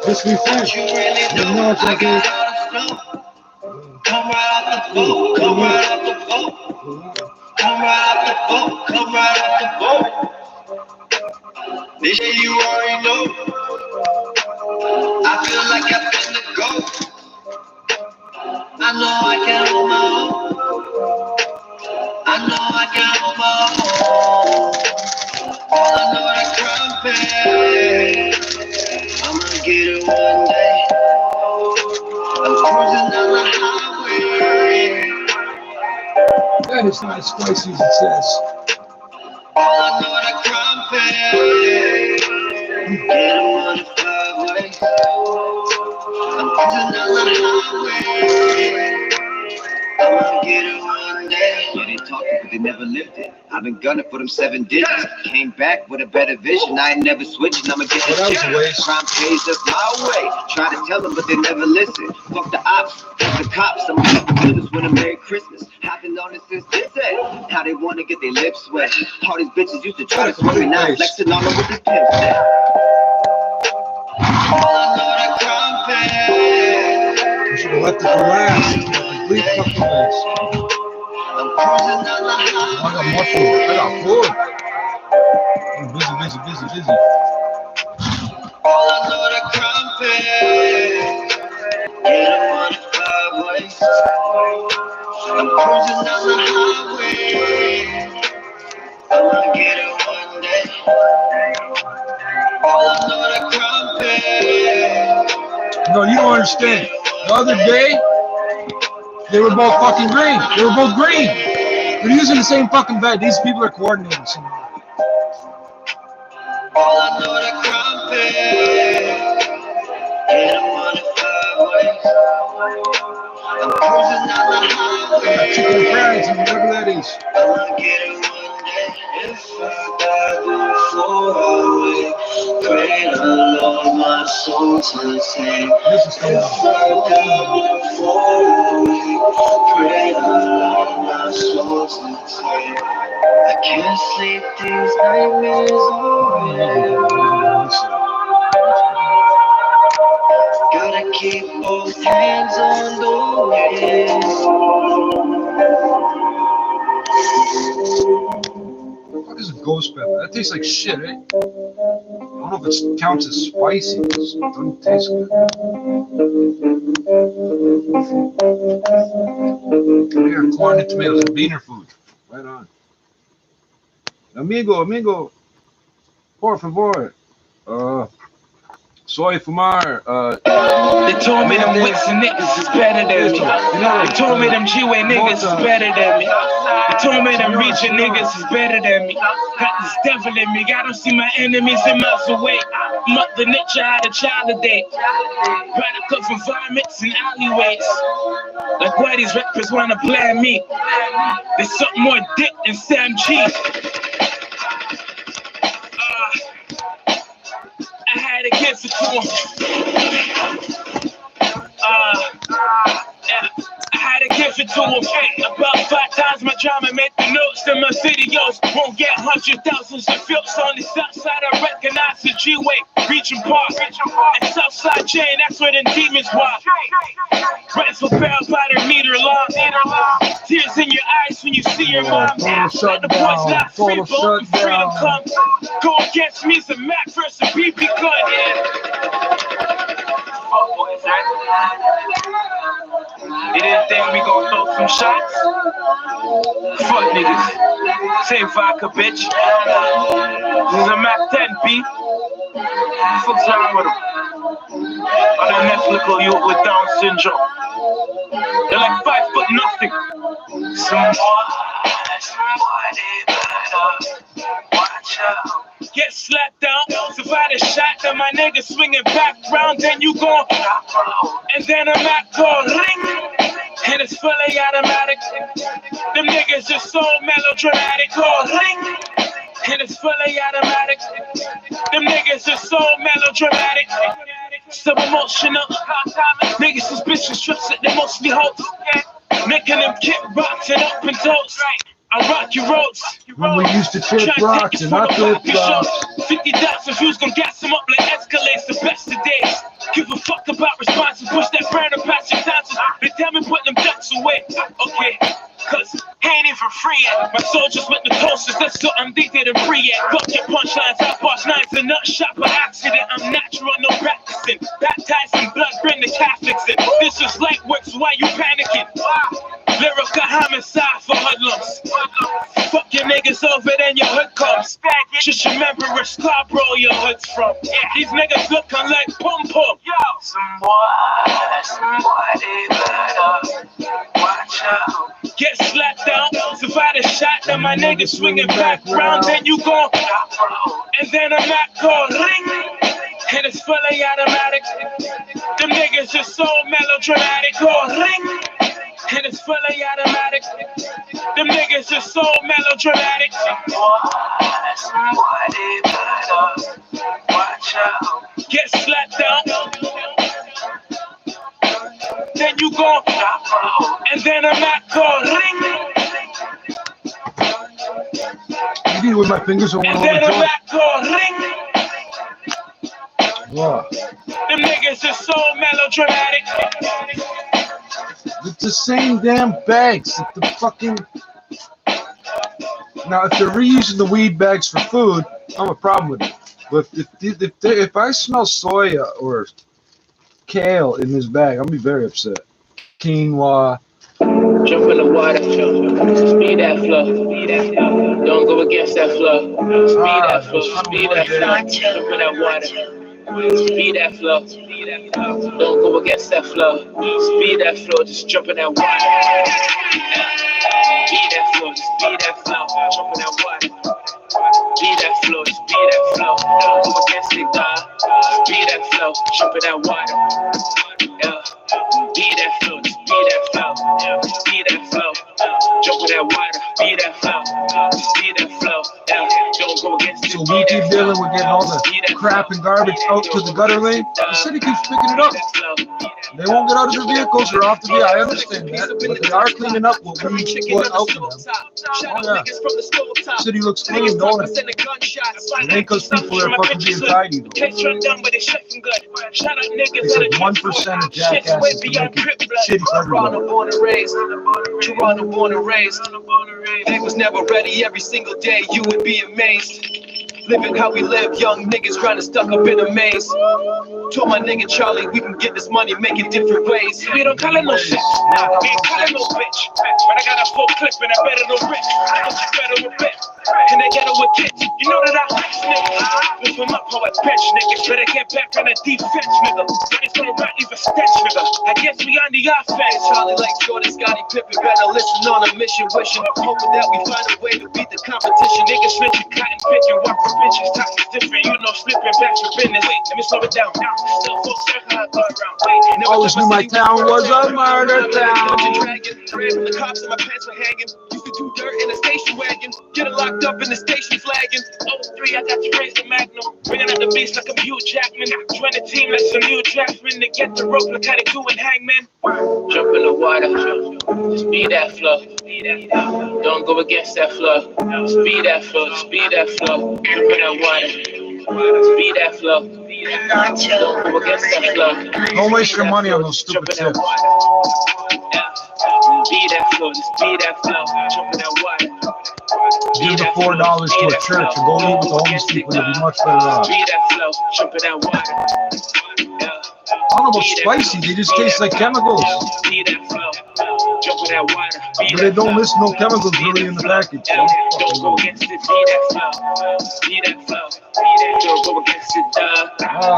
Just be fair. You know it's like it. Come right out the boat, come right out the boat. Come right out the boat, come right out the boat. They say you already know. I feel like I've been the GOAT. I know I can hold my own. I know I can hold my own. All I know that crime pay. I'ma get it one day. I'm cruising down the highway. That is not as spicy as it says. All I know that crime pay. Get him on the highway. I'm cruising down the highway. I'ma get it one day. Yeah, they talking, but they never lived it. I've been gunning for them 7 digits. Came back with a better vision. I ain't never switching. I'ma get this shit. Crime pays us my way. Try to tell them, but they never listen. Fuck the ops, fuck the cops. I'm gonna do this with a Merry Christmas. I've been on it since this day. How they wanna get their lips wet. All these bitches used to try to swim me. Now I'm flexing all over these pimps. All I know that crime pays. You should have left it for last. Complete fucking mess. I'm cruising down the highway. I got more food. I got food. I'm busy. All I know that crime pays. Get him on the highway. I'm cruising down the highway. I'ma get it one day. All I know that crime pays. No, you don't understand. The other day, they were both fucking green. They were both green. They're using the same fucking bed. These people are coordinating somehow. All I know that crime pays. Get him on the highway. I'm cruising down the highway. Chicken fries and whatever that is. I'ma get it one day. If I die before I wake, pray the Lord my soul to take. This is coming If I die before I wake, pray the Lord my soul to take. I can't sleep, these nightmares already. Gotta keep both hands on the wheel. What is a ghost pepper? That tastes like shit, eh? I don't know if it counts as spicy. It doesn't taste good. Here, corn and tomatoes and beaner food. Right on. Amigo. Por favor. Soy fumar. They told me them wicks and niggas is better than me. They told me them G-Way niggas is better than me. They told me them region niggas is better than me. Got this devil in me. I don't see my enemies in miles away. Mother nature had a child today. Product of environments and alleyways. Like why these rappers wanna blame me? They suck more dick than Sam Cheese. I had to give it to him. I had to give it to him. About 5 times my drama made the notes in my videos. Won't get 100,000s of films on the south side. I recognize the G-Way, Region Park. And Southside Chain, that's where the demons walk. Rats for barrel by their meter long. Tears in your eyes when you see your mom. Let the boys not free, but when freedom comes. Go against me, it's a Mac versus a BB gun. You didn't think we gon' throw some shots? Fuck niggas. Say vodka, bitch. This is a Mac 10, B. Fuck's wrong with them? Other Netflix youth with Down syndrome. They're like 5 foot nothing. Some watch out. Get slapped down, survive a shot, then my nigga swinging back round, then you gon' and then a Mac gon' ring, and it's fully automatic. Them niggas just so melodramatic, gon' ring, and it's fully automatic. Them niggas are so melodramatic, so emotional. Niggas suspicious, trips that they mostly hoes. Making them kick rocks and open doors. I rock your roads. When we used to kick rocks and not flip flops. 50,000 views gon' gas them up like Escalades, the best of days. Give a fuck about responses, push that burner past your tonsils. They tell me put them ducks away. Okay, cause ain't even free yet. My soldiers with the toasters, that's something they didn't free yet. Fuck your punchlines, I boss nines and nut shot by accident. I'm natural, no practicing. Baptized in blood, bring the Catholics in. This is light work, so why you panicking? Lyrical homicide for hoodlums. Fuck your niggas over, then your hood comes. Just remember where Scarborough your hood's from. These niggas looking like pum pum. Some boy, they better watch out. Get slapped down, survive a shot, then my niggas swinging back round. Then you gon' and then a Mac call ring, and it's fully automatic. Them niggas are so melodramatic. Call ring, and it's fully automatic. Them niggas are so melodramatic. Some boy, they better watch out. Get slapped down, then you gon' and then a Mac call ring, You do it with my fingers or and one then a on Mac call ring. Wow. Them niggas are so melodramatic. It's the same damn bags. That the fucking. Now, if they're reusing the weed bags for food, I have a problem with it. But if I smell soya or kale in this bag, I'll be very upset. Quinoa. Jump in the water, speed that flow. Don't go against that flow. Speed that flow, speed that flow. Jump in that water. Speed that flow. Don't go against that flow. Speed that flow, just jump in that water. Speed that flow, speed that flow. Jump in that water. Speed that flow, speed that flow. Don't go against it, God. Speed that flow, jump in that water. Be that flow, be that flow, be that flow, jump with that water, be that flow, be that flow, don't go against it. So we keep dealing with getting all the crap and garbage out to the gutter lane. The city keeps picking it up. They won't get out of their vehicles or off the vehicle. I understand that, but they are cleaning up what we put out to them. Oh yeah, the city looks clean, don't it? It ain't because people are fucking being tidy though. It's like 1% of jackasses to make it shitty for everybody. Toronto born and raised. They was never ready. Every single day you would be amazed. Living how we live, young niggas grinding stuck up in a maze. Told my nigga Charlie we can get this money making different ways. We don't call it no shit, we ain't call it no bitch. But I got a full clip and I better than rich. Cause it's better with bit, and they get it with kids. You know that I fix niggas. Lift them up how I bench niggas. Better get back on the defense, nigga. But it's gonna rap leave a stench, nigga. I guess we on the offense. Charlie like Jordan, Scottie Pippen. Better listen on a mission, wishing, hoping that we find a way to beat the competition. Niggas snitching, cotton picking, walk for bitches, toxic different. You know, slipping back for business. Wait, let me slow it down. Still full circle, I go around. Wait, Always knew my town was a murder town. Ran the cops and my pants were hanging. Used to do dirt in a station wagon. Getting locked up in the station flagging. 03, I got to raise the magnum. Bringing out the beast like a Hugh Jackman. Join the team like some new draftsmen. To get the rope like how they do in Hangman. Jump in the water. Speed that flow. Don't go against that flow. Speed that flow. Speed that flow. Jump in that water. Speed that flow. Don't go against that flow. Don't waste your money on those stupid tips. Speed that flow. Speed that flow. Jump in that water. Give the $4 to a church and go meet with the homeless people. You'll be much better off. Speed that flow. Jump in that water. I don't know about spicy, they just taste like chemicals. But they don't list no chemicals really in the package. So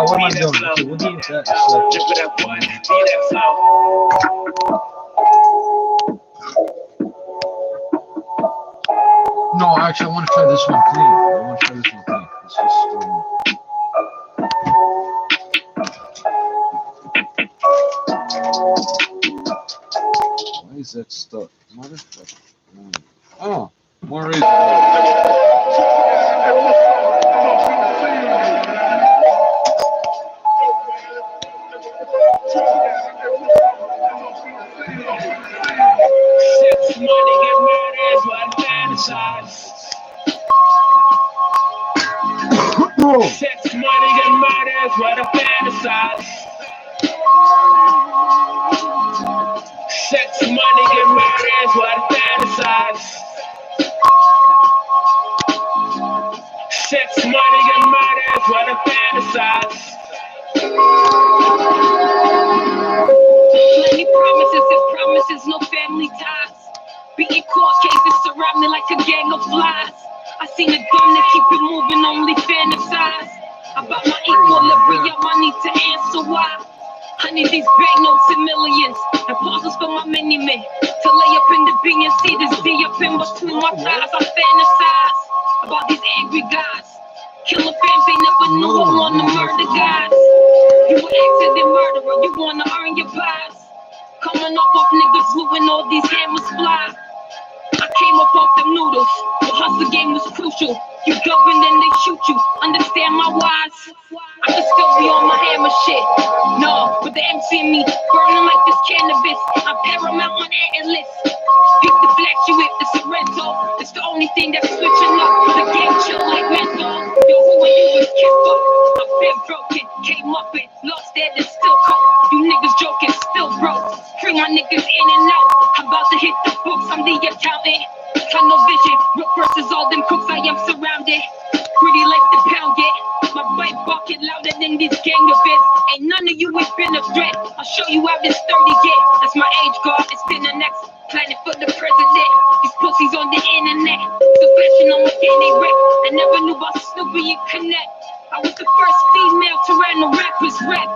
what am I doing? Okay, we'll deal with that in a second. No, actually, I want to try this one clean. It's just, why is that stuck? Motherfucker. Oh, more razor. Sex, money, and murder is what I fantasize. Sex, money, and murder is what I fantasize. Sex, money, and murder is what I fantasize. Plenty promises and promises, no family ties. Beating court cases surround me like a gang of flies. I seen a gun that keep it moving, only fantasize. About my equilibrium, I need to answer why. I need these banknotes and millions, and pauses for my mini men to lay up in the B and see this D up in between my thighs. I fantasize about these angry guys. Killer fam, they never knew I wanna murder guys. You an accident murderer, you wanna earn your prize. Coming off niggas looting all these hammers fly. I came up off them noodles, the hustle game was crucial. You govern then they shoot you, understand my whys. I could still be on my hammer shit. No, but the MC in me burning like this cannabis. I'm paramount on Atlas. Beat the flash you with the Sorrento. It's the only thing that's switching up. The game chill like menthol. Yo, who are you was kicked up? I've been broken, came up and lost that and still cope. You niggas joking, still broke. Bring my niggas in and out. I'm about to hit the books, I'm the accountant. Tunnel vision, Rook versus all them cooks, I am surrounded. Pretty like the pound it. My bite bucket louder than these gang events. Ain't none of you has been a threat. I'll show you how this 30 get. That's my age guard, it's been the next planet for the president. These pussies on the internet. So fashion on what game they rap. I never knew about Snoopy and Connect. I was the first female to rap no rappers rap.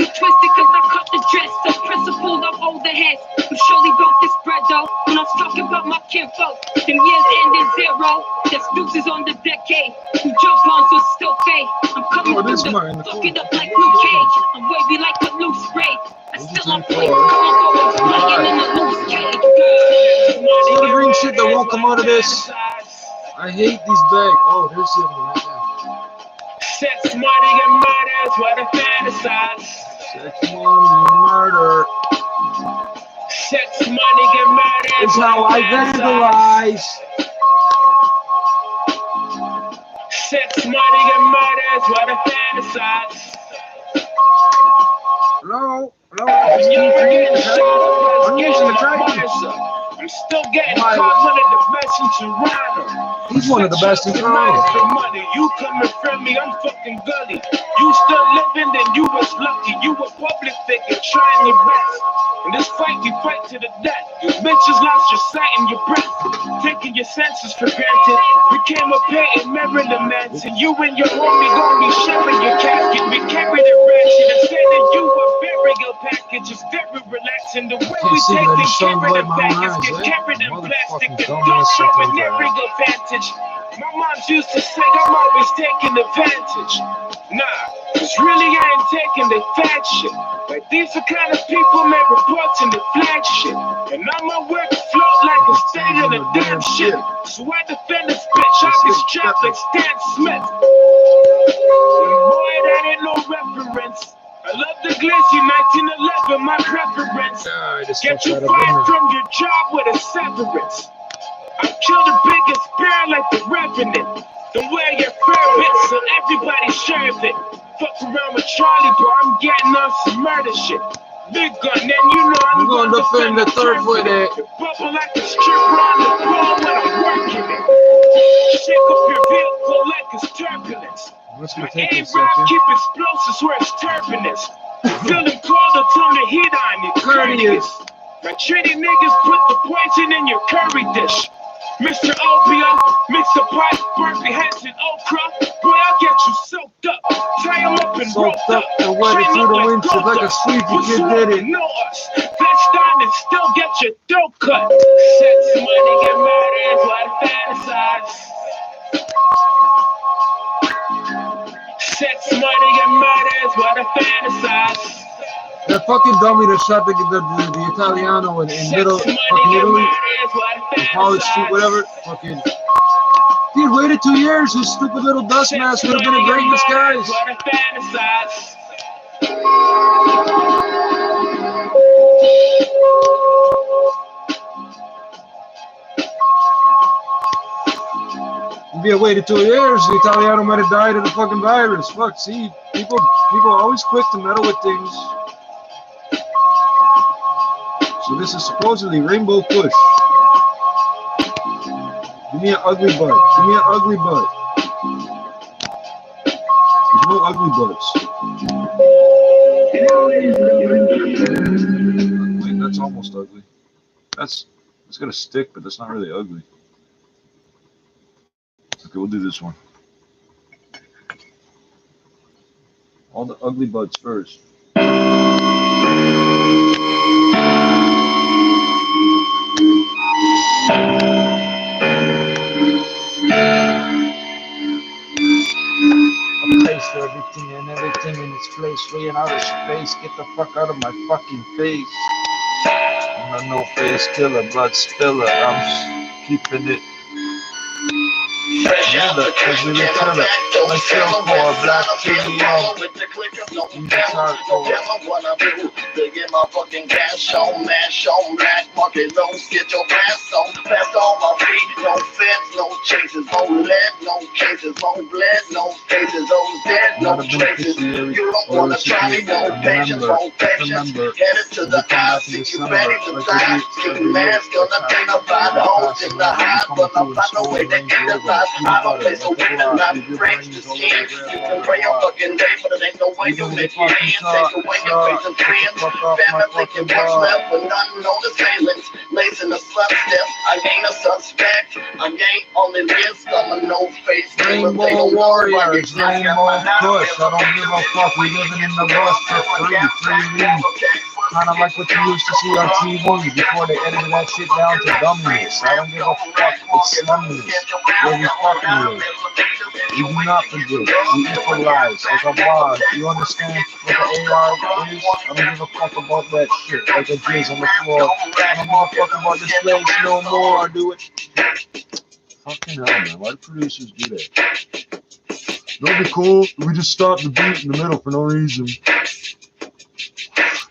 You twisted cause I cut the dress, so principled of older heads. You surely broke this bread though, when I was talking about my kinfolk. Them years ended zero, there's deuces on the decade. You jump on so still fade. I'm coming through the fuck it up like Luke Cage. I'm wavy like a loose spray. I still on point, coming forward, flying in a loose cage. See the green shit that won't come out of this. I hate these bags. Oh, there's the other one right there. Sex, money, and murder is what I fantasize. Sex, money, murder. Sex, money, and murder It's how I vandalize. Sex, money, and murder is what I fantasize. Hello? Hello? You ever getting shot up, I'm using the getting tractor. I'm still getting caught one of the best in Toronto. He's one of the best in Toronto. For money, you coming from me, I'm fucking gully. You still living, then you was lucky. You a public figure, trying your best. In this fight, we fight to the death. You bitches lost your sight and your breath, taking your senses for granted. We came up here in Maryland, Manson. You and your homie gon' be sharing your casket. We carry the ratchet and say that you a burial package. It's very relaxing. The way we take the carry the package, get carried in plastic and don't show an aerial advantage. My moms used to say I'm always taking advantage. Nah, cause really I ain't taking the fat shit. Like these are kind of people make reports in the flag shit. And I'ma work float like a state of the damn shit. So I defend this bitch, I get strapped like Stan Smith. And boy, that ain't no reference. I love the glitzy 1911, my preference. Get you fired from your job with a severance. I kill the biggest bear like the Revenant. Don't wear your fur bits so everybody share it. Fuck around with Charlie, bro, I'm getting on some murder shit. Big gun, then you know I'm gonna defend the third with it. Bubble like a stripper on the pole when I'm working it. Shake up your vehicle like it's turbulence. My aim rap keep explosives where it's turbulence. Feeling cold to turn the heat on you, courteous. My treaty niggas put the poison in your curry dish. Mr. Obio, mix the pipe, burnt your hands in okra. Boy, I'll get you soaked up. Tie him up and roped up. And weather through the windshield like a sleepy kid did it. Know us. Vest on and still get your throat cut. Sex, money, get murder is what I fantasize. Sex, money, and murder is what I fantasize. That fucking dummy that shot the Italiano in middle fucking Italy, College Street, whatever. Fucking. If he had waited 2 years, his stupid little dust mask would have been a great disguise. If you had waited 2 years, the Italiano might have died of the fucking virus. Fuck, see, people are always quick to meddle with things. So this is supposedly Rainbow Kush. Give me an ugly butt. Give me an ugly butt. There's no ugly butts. Wait, that's almost ugly. It's got a stick, but that's not really ugly. Okay, we'll do this one. All the ugly butts first. A place for everything and everything in its place, way in outer space. Get the fuck out of my fucking face. I'm a no-face killer, blood spiller. I'm keeping it. Fresh out the kitchen, get my back, don't sell for a black TV on with the clicker, no camera, no camera, what I do, to get my fucking cash on, mash on, black market loans, get your ass on, fast on my feet, no fence, no chases, no lead, no cases, no bled, no faces, those dead, no traces, you don't wanna try me, no patience, no patience, headed to the IC, you ready to die, keep your mask, gonna think about the holes in the high, but I'm find no way to get the vibe. I don't play so weird and not breaks the skin. You can pray your fucking day, but it ain't no way you make your hands. Take away your faith and friends. Family can what's left with nothing on his feelings. Lacing the slut step, I ain't a suspect. I ain't on the list, I'm a no-face killer. Rainbow Warriors, Rainbow Kush. I don't give a fuck. We living in the bush for free leave. Kind of like what you used to see on TV before they edited that shit down to dummies. I don't give a fuck. It's slummies. Where we fucking live. We do not forget. We equalize like a bar. You understand what the AR is? I don't give a fuck about that shit. Like a jizz on the floor. I don't give a fuck about this place no more. Do it. Fucking hell, man. Why do producers do that? That'd be cool. We just stop the beat in the middle for no reason.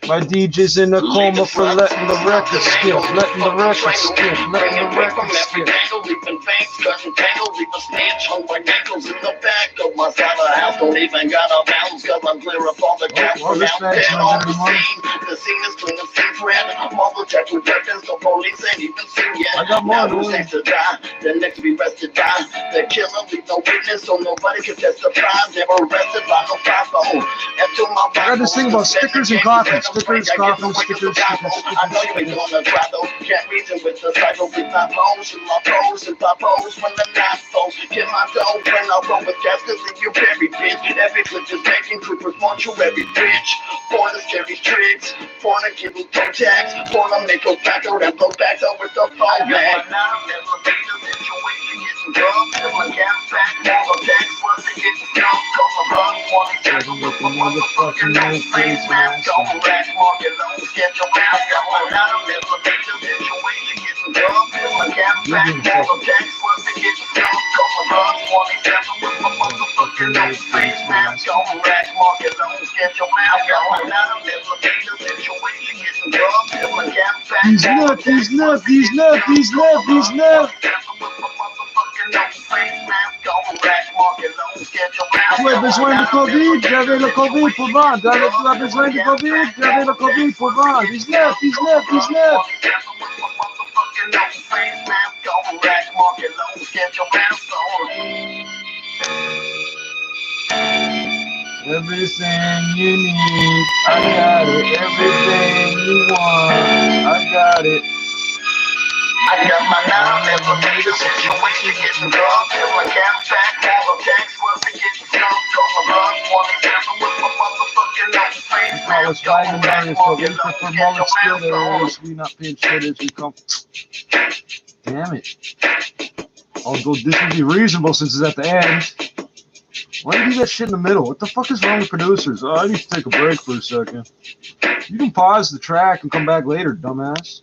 My DJ's in a coma for letting the record skip, letting the record skip, letting the record skip. Leaping fangs, cutting tangles, leave a stench on my ankles in the back of my summer house. Don't even got a bounce, cause I'm clear up on the couch. Well, this man's on not the scene. The scene is clean, the scene's red. Muzzle check with weapons, the police ain't even seen yet. I got more, now who's next to die? The next to be arrested by the killer, leave no witness, so nobody can testify. Never arrested by no iPhone. I got this thing about stickers and coffins. Stickers, coffins, stickers, I know you ain't gonna try those. Can't reason with the cycle. With my bones and my toes and my pose when the night falls. Get my dough when I roll with gas to leave you buried, bitch. Every clip is making troopers mortuary bitch. Born to carry tricks, born to give me toe tags, born to make a back out and blow back over the phone, man. Motherfucking face, man. He's nuts, he's nuts, he's nuts, he's nuts, he's nuts. Tu as besoin de Covid, j'avais le Covid pour vendre. Tu as besoin de Covid, j'avais le Covid pour vendre. 19, 19, 19. Everything you need, I got it. Everything you want, I got it. I got my now, never made a situation getting drunk. Till my cat back, all the text was to get drunk. Cause I'm run, wanna sample with my motherfucking own face. Call us wagon riders, but we prefer mullet splitters. We not pinch hitters, we come. Damn it. Although this would be reasonable since it's at the end. Why do you do that shit in the middle? What the fuck is wrong with producers? Oh, I need to take a break for a second. You can pause the track and come back later, dumbass.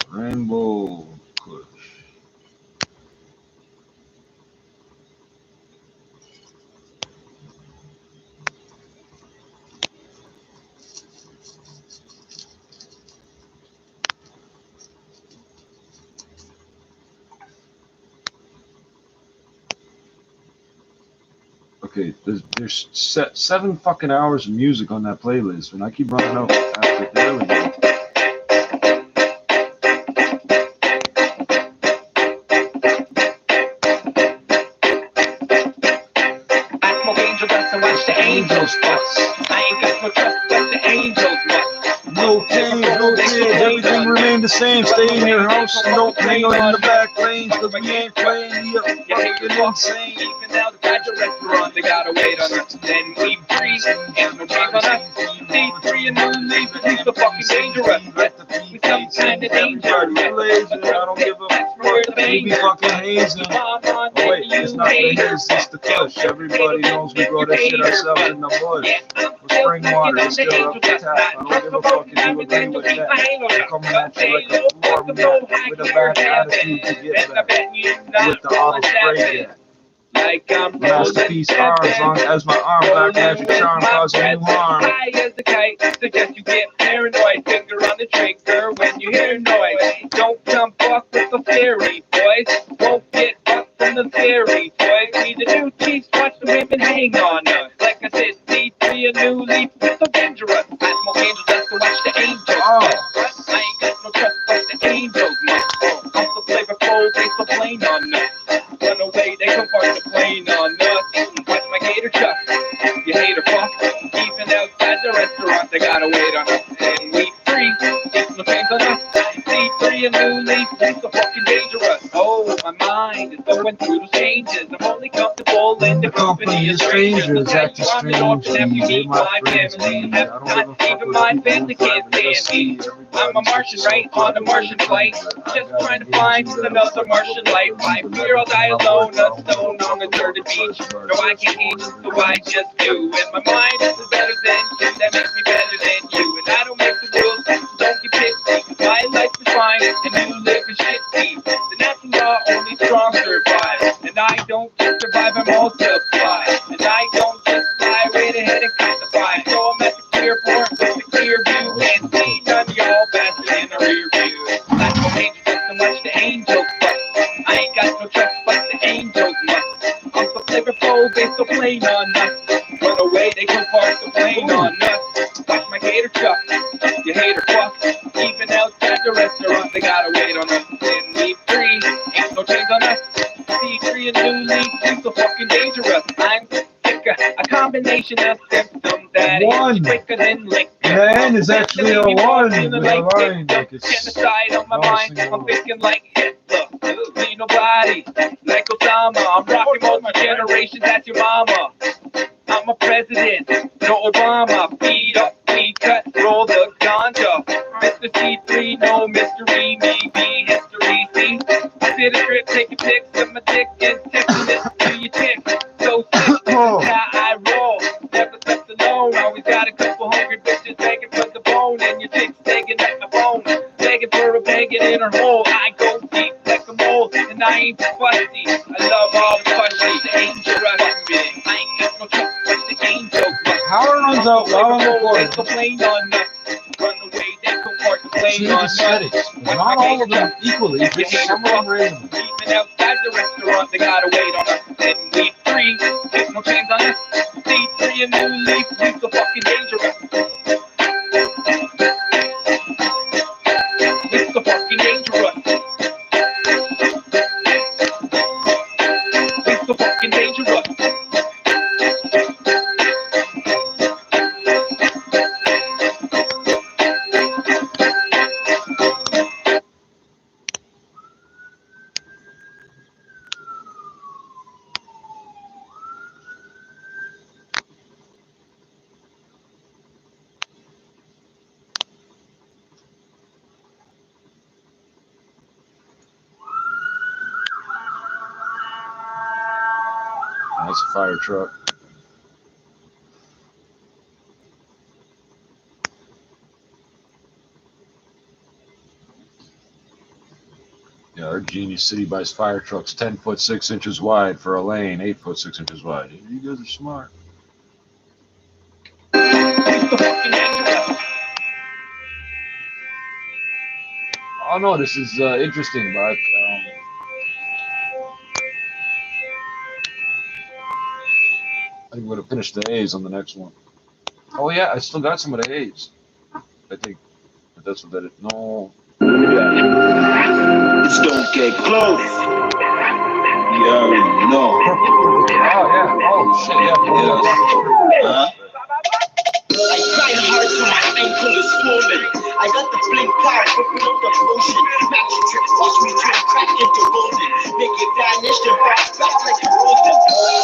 Rainbow Kush. Okay, there's 7 fucking hours of music on that playlist, and I keep running out after. There we go. I smoke angel dust and watch the angels fuss. I ain't got no trust, but the angels must. No change, no change, everything remain the same. Stay in your house and don't hang out in the back lanes, cause we ain't playing you fucking insane. Even out at the restaurant, they gotta wait on us. Then we breathe, ain't no change on us. C3 and new leaf, we so fucking dangerous. We some kind of danger. I don't give a fuck. We be fucking hazing. Oh, wait, it's not the haze, it's the kush. Everybody knows we grow that shit ourselves in the bush. With spring water, it's still up the tap. I don't give a fuck if you agree with that. I'm coming at you like a floor mat with a bad attitude to get back. With the auto spray gat. Like I'm Masterpiece arms, long as my arm, black magic charm, causing you harm. high as a kite, suggest you get paranoid. Finger on the trigger when you hear noise. Don't come fuck with the fairy, boys. Won't get fucked from the fairy, boys. We the new chiefs, watch the women hang on us. Like I said, C3 a new leaf, we're so dangerous. I smoke angels just to watch the angels. I ain't got no trust, but the angels must. I'm so flavorful, they so plain on us. Run away, they come park the plane on us. Watch my gator chuck, you hater fuck. Even outside the restaurant, they gotta wait on us. And we free, it's no change on us. C3 a new leaf, we so fucking dangerous. Oh, my mind is going through those changes. I'm only comfortable in the company of strangers. Acting strange, they my friends, family. I don't give a fuck Even what my people family can't stand me. I'm a Martian, right? On a Martian flight. Just trying to find another Martian life. I fear I'll die alone, a stone on a deserted beach. No, I can't eat, so I just do. And my mind is better than you, that makes me better than you. And I don't make the rules, so don't get pissy. My life is fine, and you live in shit deep. The natural law, only strong survive. And I don't just survive, I multiply. And I don't just fly right ahead and classify. So I'm at the clear port with the clear view. And see none of y'all bastard in the rear view. Like no angel, just so much the angels fuck. I ain't got no trust, but the angels must. I'm so flavorful, they so plain on us. Run away, they come park the plane on us. Watch my gator chuck, you hater fuck. Even outside the restaurant, they gotta wait on us. And we free, ain't no change on us. C3 and new leaf, we so fucking dangerous. I'm sicker, a combination of symptoms that One. is quicker than liquor. The N is actually a 1 with a Like line. Like it's genocide on my not a mind, single I'm thinking like Hitler. Need nobody, like Osama. I'm rocking multi-generations, that's your mama. I'm a president, no Obama. Feed up, we cut, roll the ganja. Mr. C3, no mystery, me be history. See, I did a script, taking pics of my dick and texting it to your chick. So sick, this is how I roll. Never slept alone, always got a couple hungry bitches begging for the bone. And your chick's taking at my phone, begging for a banging in her hole. I go deep like a mole, and I ain't fussy. I love all the fushy, the angel rush me. I ain't got no trust, but the angel must. Power runs out while I'm They recording. complain on us. Run away, they come park the plane Change on us. aesthetics. Not all of them equally, but some of them randomly. Even outside the restaurant, they gotta wait on us. And we free, there's no chains on us. C3 and new leaf, we so fucking dangerous. We so fucking dangerous. We so fucking dangerous. That's a fire truck. Yeah, our Genius City buys fire trucks 10 foot 6 inches wide for a lane, 8 foot 6 inches wide. You guys are smart. We so fucking dangerous. Oh no, this is interesting, but I'm gonna finish the A's on the next one. Oh yeah, I still got some of the A's. I think that's what that is. No. It's don't get close. You already know. Oh yeah. Oh shit. Yeah. I grind hard till my ankle is swollen. I got the blink card, whipping up the potion. Magic tricks, watch me turn crack into golden. Make it vanish and bounce back like a frozen.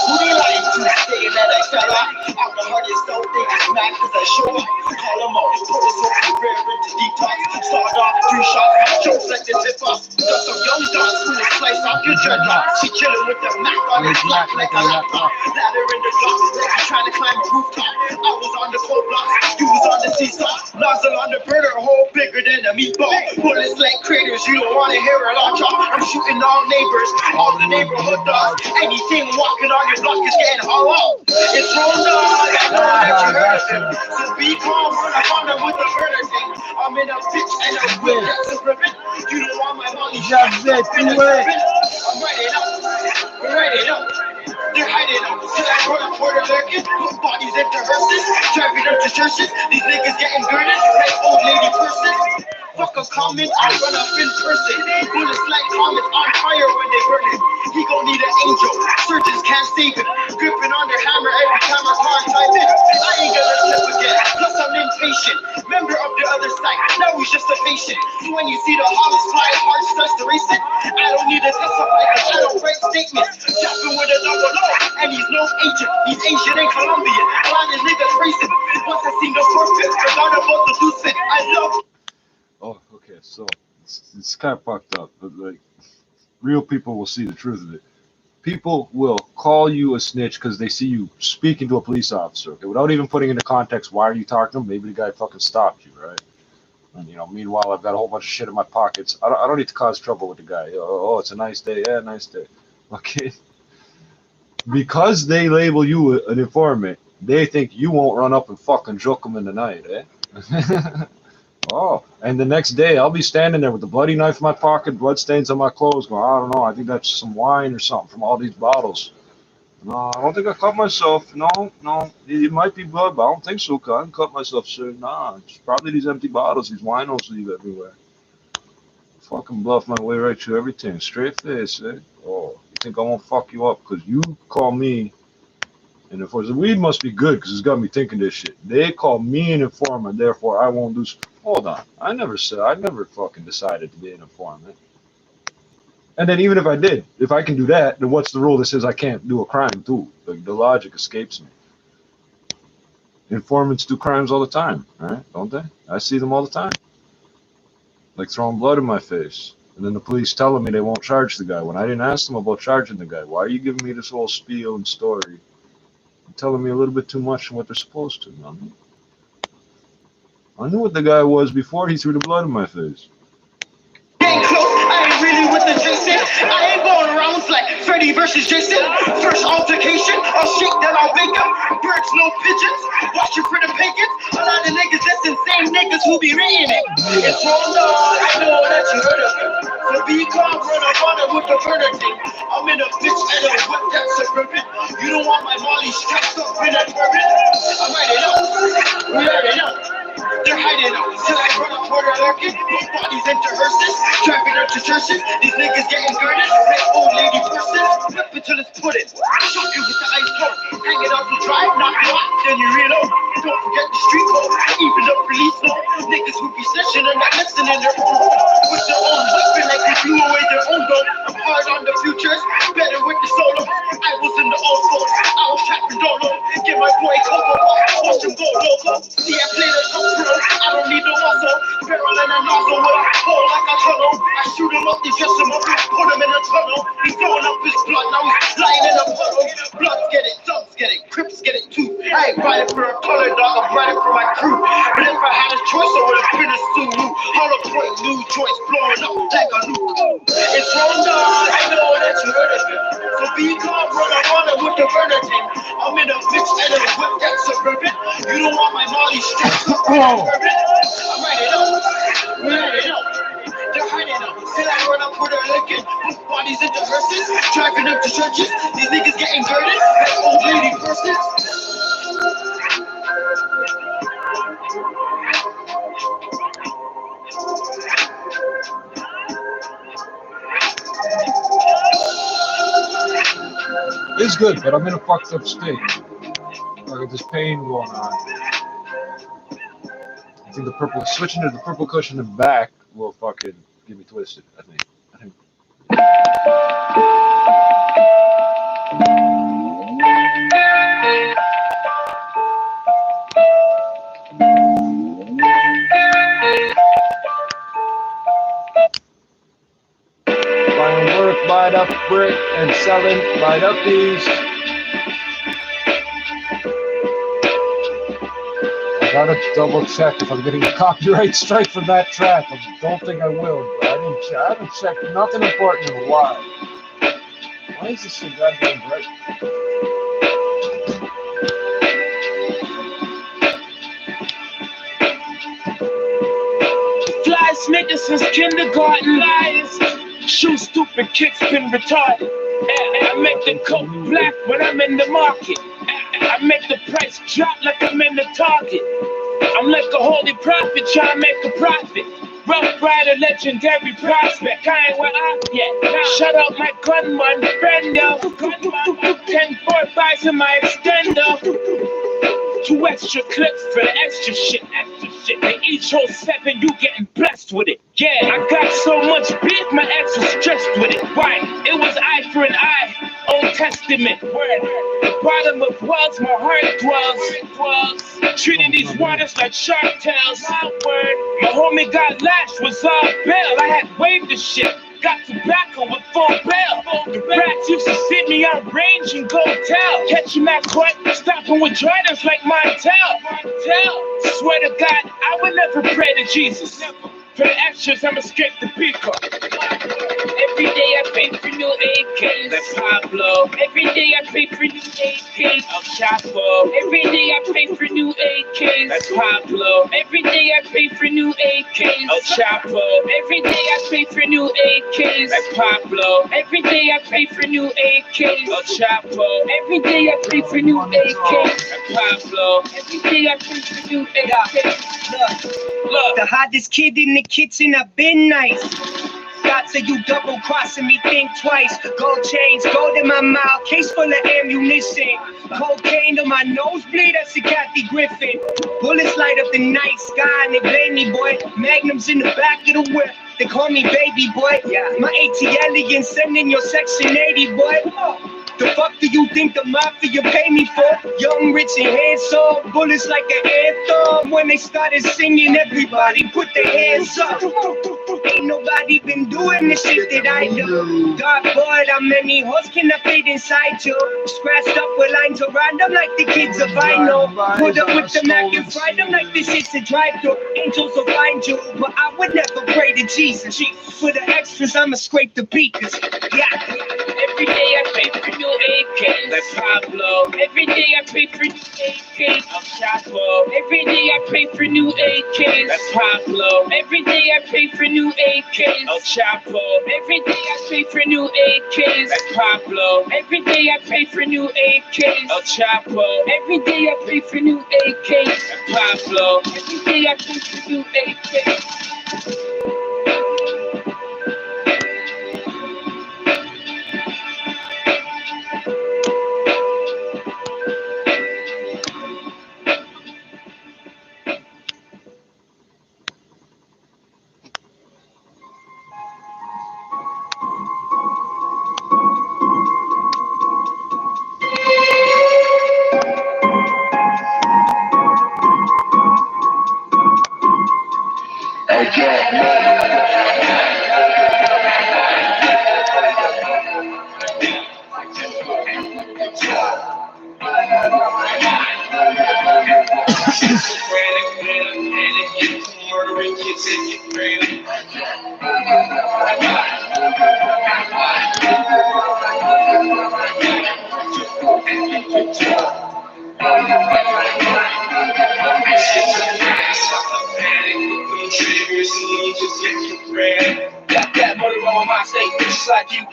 Who they lying to, saying that I fell off? I'm the hardest out, they just mad cause I show up. Call them out, pour this whole career into detox. Start off 3 shots, jokes like the tip off. Got some young dogs who will slice off your dreadlocks. She chillin' with the Mac on his lap like a laptop. Ladder in the clock, like you trying to climb a rooftop. I was on the cold block, you was on the seesaw. Nozzle on the burner, hole bigger than a meatball. Bullets like craters, you don't wanna hear a lot talk. I'm shooting all neighbors, all the neighborhood dogs. Anything walking on your block is getting hollow. It's rolled on, I know that you heard of it. So be calm when I found out with the murder thing. I'm in a bitch and a whip that's a ribbon. You don't want my money, I'm writing up, we're writing up. They're hiding up, till I run up Puerto Rican, put bodies into hearses, driving up to churches, these niggas getting girded, like old lady purses. Fuck a comment, I run up in person. Bullets like comets on fire when they burn it. He gon' need an angel, surgeons can't save him. Gripping on their hammer every time I can't time it. I ain't gonna slip again, plus I'm impatient. Member of the other side, now he's just a patient. When you see the hollows fly, heart starts to race it. I don't need to testify, cause I don't write statements. Tapping with a double O, and he's no agent. He's Asian and Colombian, a lot of niggas racing. Once I seen the forfeit, forgot about the loose fit. I love. Oh, okay. So it's kind of fucked up, but like, real people will see the truth of it. People will call you a snitch because they see you speaking to a police officer, okay, without even putting into context why are you talking to him. Maybe the guy fucking stopped you, right? And meanwhile, I've got a whole bunch of shit in my pockets. I don't need to cause trouble with the guy. Oh, it's a nice day. Yeah, nice day. Okay. Because they label you an informant, they think you won't run up and fucking joke them in the night, eh? Oh, and the next day I'll be standing there with the bloody knife in my pocket, blood stains on my clothes, going, I don't know, I think that's some wine or something from all these bottles. No, I don't think I cut myself. No, it might be blood, but I don't think so. I didn't cut myself, sir. Nah, it's probably these empty bottles, these winos leave everywhere. Fucking bluff my way right through everything, straight face, eh? Oh, you think I won't fuck you up because you call me. And of course, the weed must be good because it's got me thinking this shit. They call me an informant, therefore I won't do. Hold on, I never fucking decided to be an informant. And then even if I did, if I can do that, then what's the rule that says I can't do a crime too? Like, the logic escapes me. Informants do crimes all the time, right? Don't they? I see them all the time. Like throwing blood in my face. And then the police telling me they won't charge the guy when I didn't ask them about charging the guy. Why are you giving me this whole spiel and story? Telling me a little bit too much from what they're supposed to. I knew what the guy was before he threw the blood in my face. Ain't close, I ain't really with the Jason. I ain't going around like Freddy versus Jason. First altercation, I'll shake, then I'll wake up. Birds, no pigeons, watching for the pagans. A lot of niggas, that's insane niggas who be reading it. It's rolled on, I know that you heard of it. So be calm, run up on it with the murder thing. I'm in a bitch and a whip that's suburban. You don't want my molly strapped up in a turban. I'm writing up, we're writing up. They're hiding out till I run up Puerto Rican, put bodies into hearses, driving up to churches. These niggas getting girded, like old lady purses. Whip it till it's pudding, shock you with the ice cold. Hang it out to dry, knock you out, then you reload. Don't forget the street code, even the police know. Niggas who be snitching and not listening their own home. With their own weapon like they blew away their own gun. I'm hard on the futures, better with the solo. I was in the old school, I was trapping Dolo. Get my boy Coco, watch him go loco. See I play the top pro, I don't need no muscle. Barrel and a nozzle with a hole like a tunnel. I shoot him up, they dress him up, put him in a tunnel. He's throwing up his blood, now he's lying in a puddle. Bloods get it, thugs get it, Crips get it too. I ain't riding for a color dog, I'm riding for my crew. But if I had a choice, I would've been a Sulu. Hollow point, new choice, blowing up like a nuke. It's rolled on, I know that you heard of it. So be calm, run on it with the burner thing. I'm in a bitch and a whip that's suburban. You don't want my molly strapped up in a turban. I'm writing up, we're writing up. They're hiding up, till I run up with a Lincoln. Put bodies into hearses, driving up to churches. These niggas getting girded, like old lady purses. It's good, but I'm in a fucked up state. I got this pain going on. I think the purple, switching to the purple cushion and back will fucking get me twisted. I think. Buying work, buying up brick, and selling, buying up these. I gotta double check if I'm getting a copyright strike from that track. I don't think I will, but I haven't checked nothing important in a while. Why is this so goddamn bright? Flies niggas since kindergarten, lies. Shoot stupid kicks been retarded. I make the coat black when I'm in the market. I make the price drop like I'm in the Target. I'm like a holy prophet trying to make a profit. Rough rider, legendary prospect. I ain't where I'm yet. Shut up, my gunman, Brendo. 10-4 in my extender. 2 extra clips for the extra shit. And each whole 7, you getting blessed with it. Yeah, I got so much beef, my ex was stressed with it. Why? It was eye for an eye. Old Testament word. The bottom of wells, my heart dwells. Treating these waters like shark tails. Word. My homie got lashed, was all bail. I had waved the shit. Got tobacco with full bail. The rats used to sit me on range and go tell. Catch him at court, stopping with Jordans like Montel. Swear to God, I would never pray to Jesus. For the extras, I'ma scrape the pico. Every day I pay for new AKs. That's Pablo. Every day I pay for new AKs. El Chapo. Every day I pay for new AKs. That's Pablo. Every day I pay for new AKs. El Chapo. Every day I pay for new AKs. That's Pablo. Every day I pay for new AKs. El Chapo. Every day I pay for new AKs. That's Pablo. Every day I pay for new AKs. Look, the hottest kid in the kitchen, I've been nice. God said you double crossing me, think twice. Gold chains, gold in my mouth, case full of ammunition. Cocaine on my nosebleed, that's a Kathy Griffin. Bullets light up the night sky and they blame me, boy. Magnums in the back of the whip, they call me baby boy. My ATL sending your section 80, boy. The fuck do you think the mafia pay me for? Young, rich, and handsome, bullets like an anthem. When they started singing, everybody put their hands up. Ain't nobody been doing the shit that I do. God, boy, how many hoes can I fit inside you? Scratched up with lines around them like the kids of vinyl. Put up with the Mac and fry them like this shit's a drive-thru. Angels will find you, but I would never pray to Jesus. For the extras, I'ma scrape the beakers. Yeah. Every day I pay for new AKs. That's Pablo. Every day I pay for new AKs. El Chapo. Every day I pay for new AKs. That's Pablo. Every day I pay for new AKs. El Chapo. Every day I pay for new AKs. That's Pablo. Every day I pay for new AKs. El Chapo. Every day I pay for new AKs. That's Pablo. Every day I pay for new AKs.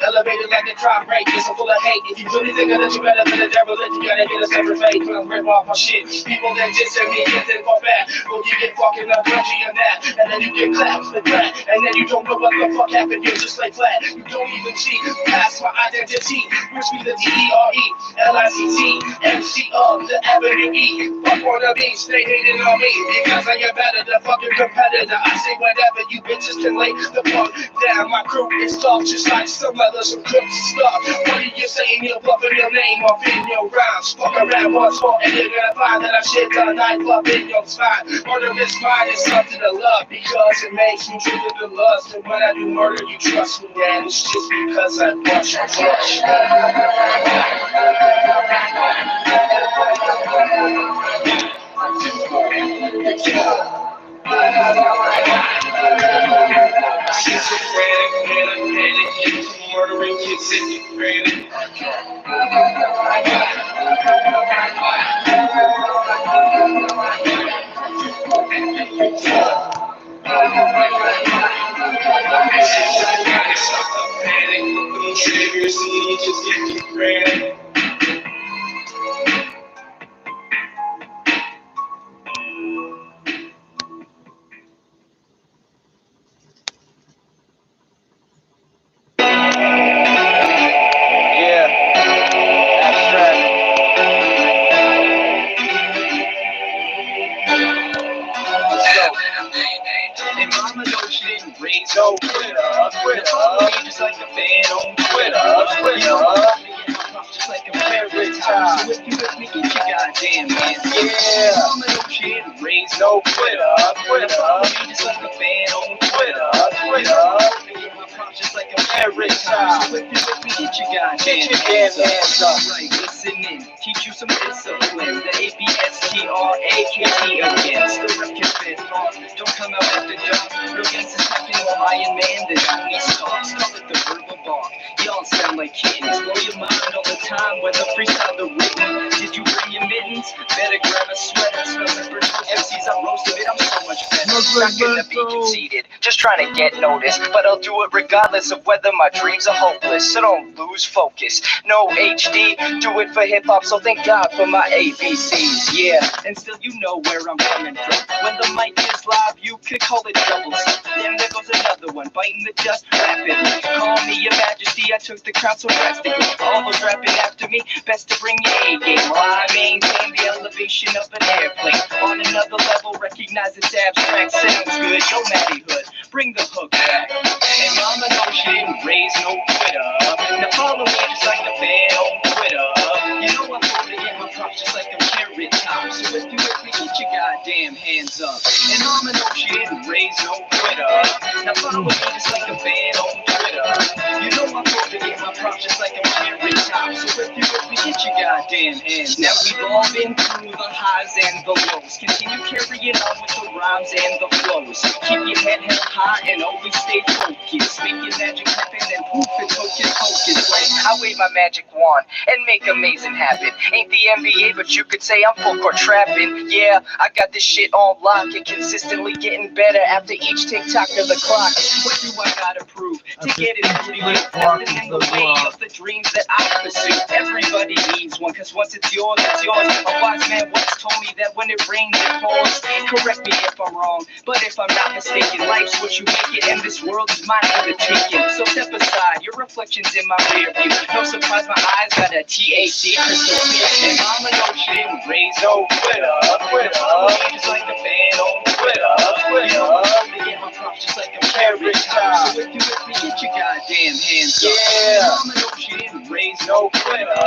Elevated like a drop rate, it's full of hate. If you really think that you better than the devil, then you gotta get a separate fate. When I'm rip off my shit, people that just send me get them for back. Will give fucking up plenty of that. And then you get clapped for that. And then you don't know what the fuck happened, you're just like flat. You don't even see past my identity. Which be the DERE-LICT-MC of the Avenue E. Fuck wanna be, stay hating on me. Because I am better than fucking competitor. I say whatever, you bitches can lay the fuck down. My crew is tough, just like some others who cook stuff. What are you saying? You're bluffing your name off in your rhymes. Fuck around once more and you're gonna find that I shit the night up in your spine. Murder is mine, it's something to love because it makes me trigger the lust. And when I do murder, you trust me, and it's just because I bust your flesh. Schizophrenic, panic, murdering kids, schizophrenic. Panic, little triggers, and you just get schizophrenic. No Twitter, just like a fan on Twitter. Just like a favorite time. So if you with me, get your goddamn hands. Yeah. I'm an shit, raise no Twitter. Just like a fan on Twitter. Just like a favorite time. So if you with me, get your goddamn hands up. Right, listening, teach you some discipline. The ABSTRAKT again. Still rep your fifth off. Don't come out at the dark. Real gangsters packing on Iron Man. The Tony Starks. Call it the verbal bark. Y'all sound like kittens. Blow your mind all the time. Whether freestyle or written. Did you bring your mittens? Better grab a sweater. Smell the first MCs I roasted it. I'm so much better. Not gonna be conceited. Just trying to get noticed. But I'll do it regardless of whether my dreams are hopeless. So don't lose focus. No HD. Do it for hip hop. So thank God for my ABCs. Yeah. And still you know where I'm coming from. When the mic is live, you could call it double C. Then there goes another one, biting the dust rapidly. Call me your majesty, I took the crown so drastically. All those rapping after me, best to bring your A game. While I maintain the elevation of an airplane. On another level, recognize it's abstract. Sounds good, yo Matty Hood, bring the hook back. And mama no shit, raise no Twitter. Now follow me just like a fan on Twitter. You know I'm going to get my props just like I'm carrot top. So if you with me, get your goddamn hands up. And mama no shit, raise no Twitter. Now follow me just like a fan on Twitter. You know I'm going to get my props just like I'm carrot top. So if you with me, get your goddamn hands up. Now we've all been through the highs and the lows. Continue carrying on with the rhymes and the flows. Keep your head held high and always stay focused. Make your magic happen and poof, it's hocus pocus. Like I wave my magic wand and make amazing happen. Ain't the NBA, but you could say I'm full court trapping. Yeah, I got this shit on lock and consistently getting better after each tick-tock of the clock. What do I gotta prove to get it into you? Nothing in the way of the dreams that I pursue. Everybody needs one, cause once it's yours, it's yours. A wise man once told me that when it rains, it pours. Correct me if I'm wrong, but if I'm not mistaken, life's what you make it, and this world is mine for the taking. So step aside, your reflection's in my rear view. No surprise, my eyes got a THC crystal clear. And mama no shit, raise no Twitter. Just like a fan on Twitter. You know I'm to get my props just like I'm carrot top. So if you with me, get your goddamn hands up. Yeah. Mama no shit, raise no Twitter.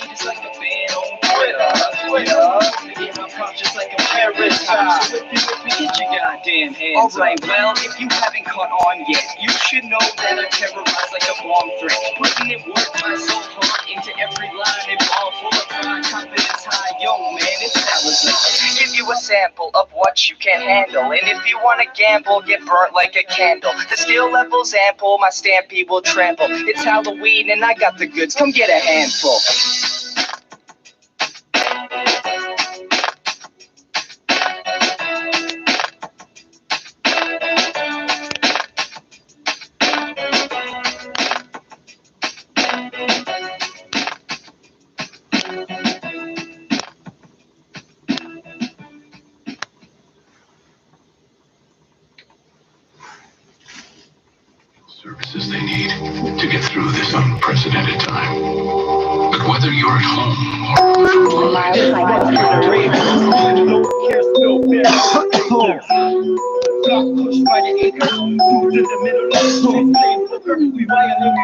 Just like a fan on Twitter. You know I'm to get my props just like I'm carrot top. So if you with me, get your goddamn hands up. Right, well, if you haven't caught on yet, you should know that I terrorize like a bomb threat. Putting in work, my soul heart into every line and ball full of pride, confidence high. Yo, man, it's talented. Give you a sample of what you can handle, and if you wanna gamble, get burnt like a candle. The skill level's ample, my stampede will trample. It's Halloween and I got the goods, come get a handful. services they need to get through this unprecedented time. But whether you're at home or on the front lines, got pushed by the acres, moved in the middle of the street, playing poker. We wildin'.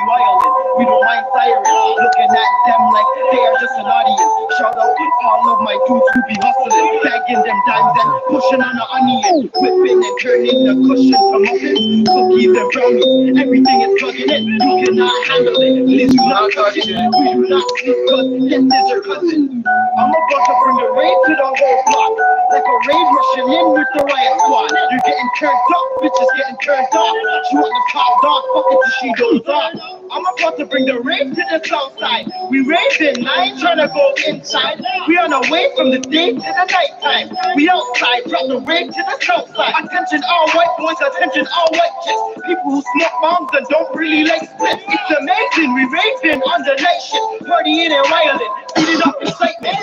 We don't mind sirens, looking at them like they are just an audience. Shout out all of my dudes who be hustling, bagging them dimes and pushing on the onion, whipping and turning the cushion to muffins, cookies and brownies. Everything is plugging in. You cannot handle it. Please do not touch it. We do not sleep, cause this is your cousin. I'm about to bring the raid to the whole block, like a raid rushing in with the riot squad. You're getting turned up, bitches getting turned off. She want the top dog, fuck it till she goes off. I'm about to bring the raid to the south side. We raving, I ain't trying to go inside. We on our way from the day to the night time. We outside, drop the raid to the south side. Attention all white boys, attention all white chicks. People who smoke bombs and don't really like splits. It's amazing, we raving on the night shift. Partying and wildin', feeding up excitement.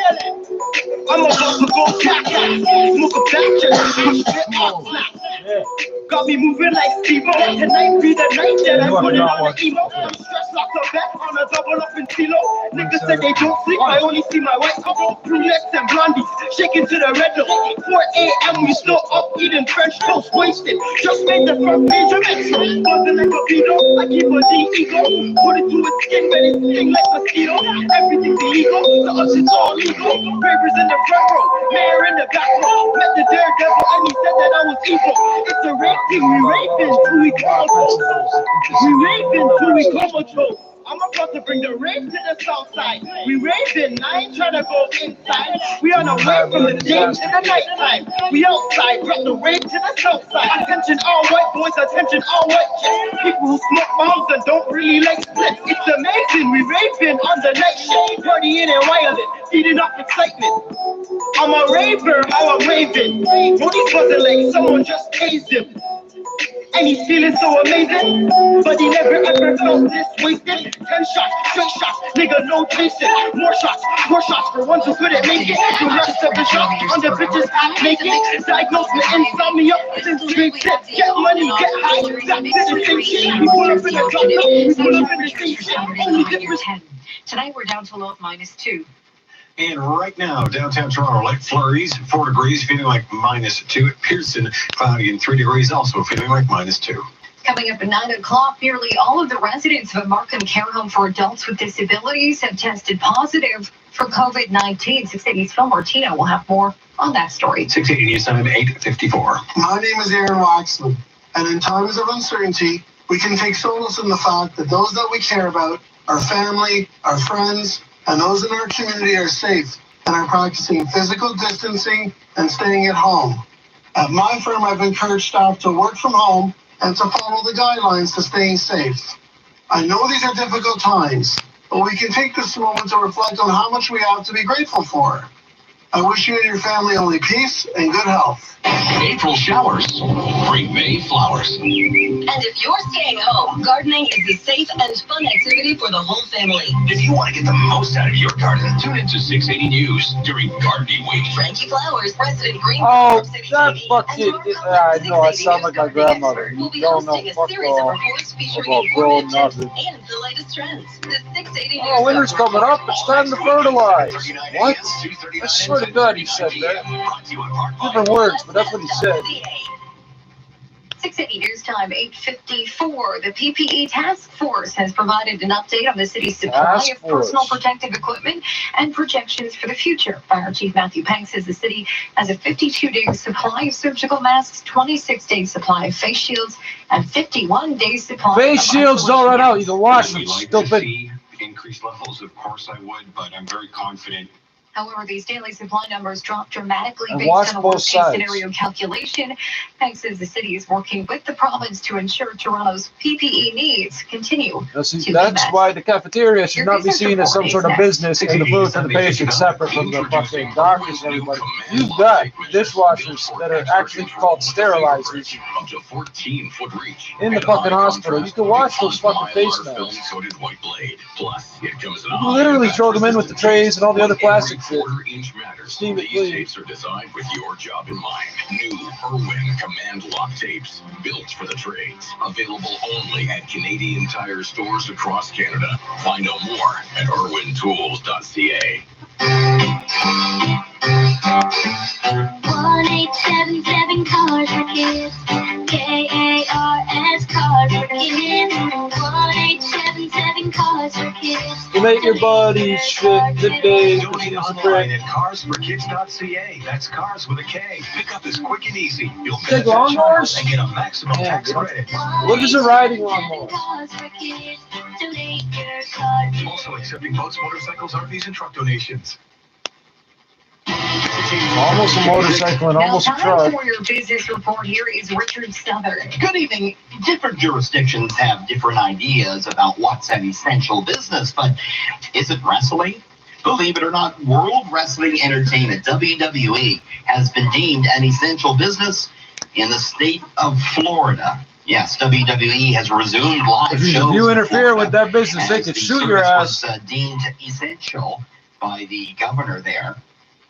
I'm about to go caca, smoke a batch and push it off slap. Got me moving like Steve-O. Tonight be the night that I put it on the emo. I'm stressed like a bet on a double up in kilo. Niggas said they don't sleep, I only see my white couple, brunettes and blondies, shaking to the red note. 4 a.m. we still up eating French toast, wasted. Just made the front page of Metro. Buzzing like a beetle, I keep a D-ego. Put it to its skin, but it sting like mosquito. Everything's illegal, to us it's all legal. Papers in the front row, mayor in the back row. Met the daredevil and he said that I was evil. It's a rape thing, we raping till we comatose. We raping till we comatose. I'm about to bring the rape to the south side. We raving, I ain't trying to go inside. We on our way from the day to the night time. We outside, drop the rape to the south side. Attention all white boys, attention all white chicks. People who smoke bombs and don't really like splits. It's amazing, we raving on the night shift. Partying and wildin', feeding up excitement. I'm a raver, how I'm raving. Brody's buzzing like someone just tased him. And he's feeling so amazing, but he never ever felt this wasted. 10 shots, straight shots, nigga, no chasing. More shots for ones who couldn't make it. The rest of the shots on the bitches half naked. Diagnosed with insomnia, since straight tips. Get money, get high, back to the same shit. We pull up in the drop, we pull up in the same shit. Only difference. Tonight we're down to a low of -2. and right now, downtown Toronto, light flurries, 4 degrees, feeling like -2. At Pearson, cloudy and 3 degrees, also feeling like -2. Coming up at 9 o'clock, nearly all of the residents of a Markham care home for adults with disabilities have tested positive for COVID-19. 680's Phil Martino will have more on that story. 680 News Time, 8:54. My name is Aaron Waxman, and in times of uncertainty, we can take solace in the fact that those that we care about, our family, our friends, and those in our community are safe and are practicing physical distancing and staying at home. At my firm, I've encouraged staff to work from home and to follow the guidelines to staying safe. I know these are difficult times, but we can take this moment to reflect on how much we have to be grateful for. I wish you and your family only peace and good health. April showers bring May flowers. And if you're staying home, gardening is a safe and fun activity for the whole family. If you want to get the most out of your garden, tune into 680 News during Gardening Week. Frankie Flowers, President Green. Oh, that fucking, I know, I sound like my grandmother. Will be You don't know hosting a fuck series of all reports featuring about informative growing tips up. and the latest trends. The 680 News. Oh, winter's coming up. It's time to fertilize. What? I swear to God he said that. Different words, but that's what he said. 680 News Time, 8:54. The PPE Task Force has provided an update on the city's supply Task of personal Force. protective equipment and projections for the future. Fire Chief Matthew Pank says the city has a 52-day supply of surgical masks, 26-day supply of face shields, and 51-day supply Face of shields don't run out. You can wash them. We'd like to Stupid. see increased levels, of course I would, but I'm very confident. However, these daily supply numbers drop dramatically And based watch on a both worst-case sides. scenario calculation. Hank says the city is working with the province to ensure Toronto's PPE needs continue. Now, see, to be that's met. why the cafeteria should Your not be research seen as some report sort of is next. business and the food to the patient separate from the fucking doctors and everybody. You've got dishwashers that are actually called sterilizers Up to 14-foot reach. in the And fucking high hospital. You contrast can wash those with fucking face mylar film masks. coated white blade. Plus, it comes in a You can literally throw them in with the trays and all the other plastic rinse it. Quarter-inch matters. Steam it These clean. tapes are designed with your job in mind. New Irwin Command Lock tapes, built for the trades. Available only at Canadian Tire stores across Canada. Find out more at irwintools.ca. 1877 Cars for Kids. KARS Cars for Kids. 1877 Cars for Kids. You make your buddies shit today. Donate online at carsforkids.ca. That's cars with a K. Pickup is quick and easy. You'll Take benefit lawnmowers? and get a maximum Yeah, tax credit. What is a riding lawnmower? Cars for Kids. Donate your card. Also accepting boats, motorcycles, RVs, and truck donations. Almost a motorcycle and almost a Now, truck. time for your business report. Here is Richard Southern. Good evening. Different jurisdictions have different ideas about what's an essential business, but is it wrestling? Believe it or not, World Wrestling Entertainment, WWE, has been deemed an essential business in the state of Florida. Yes, WWE has resumed live shows. If you in interfere Florida with that business, they as could the shoot your service ass. was deemed essential by the governor there.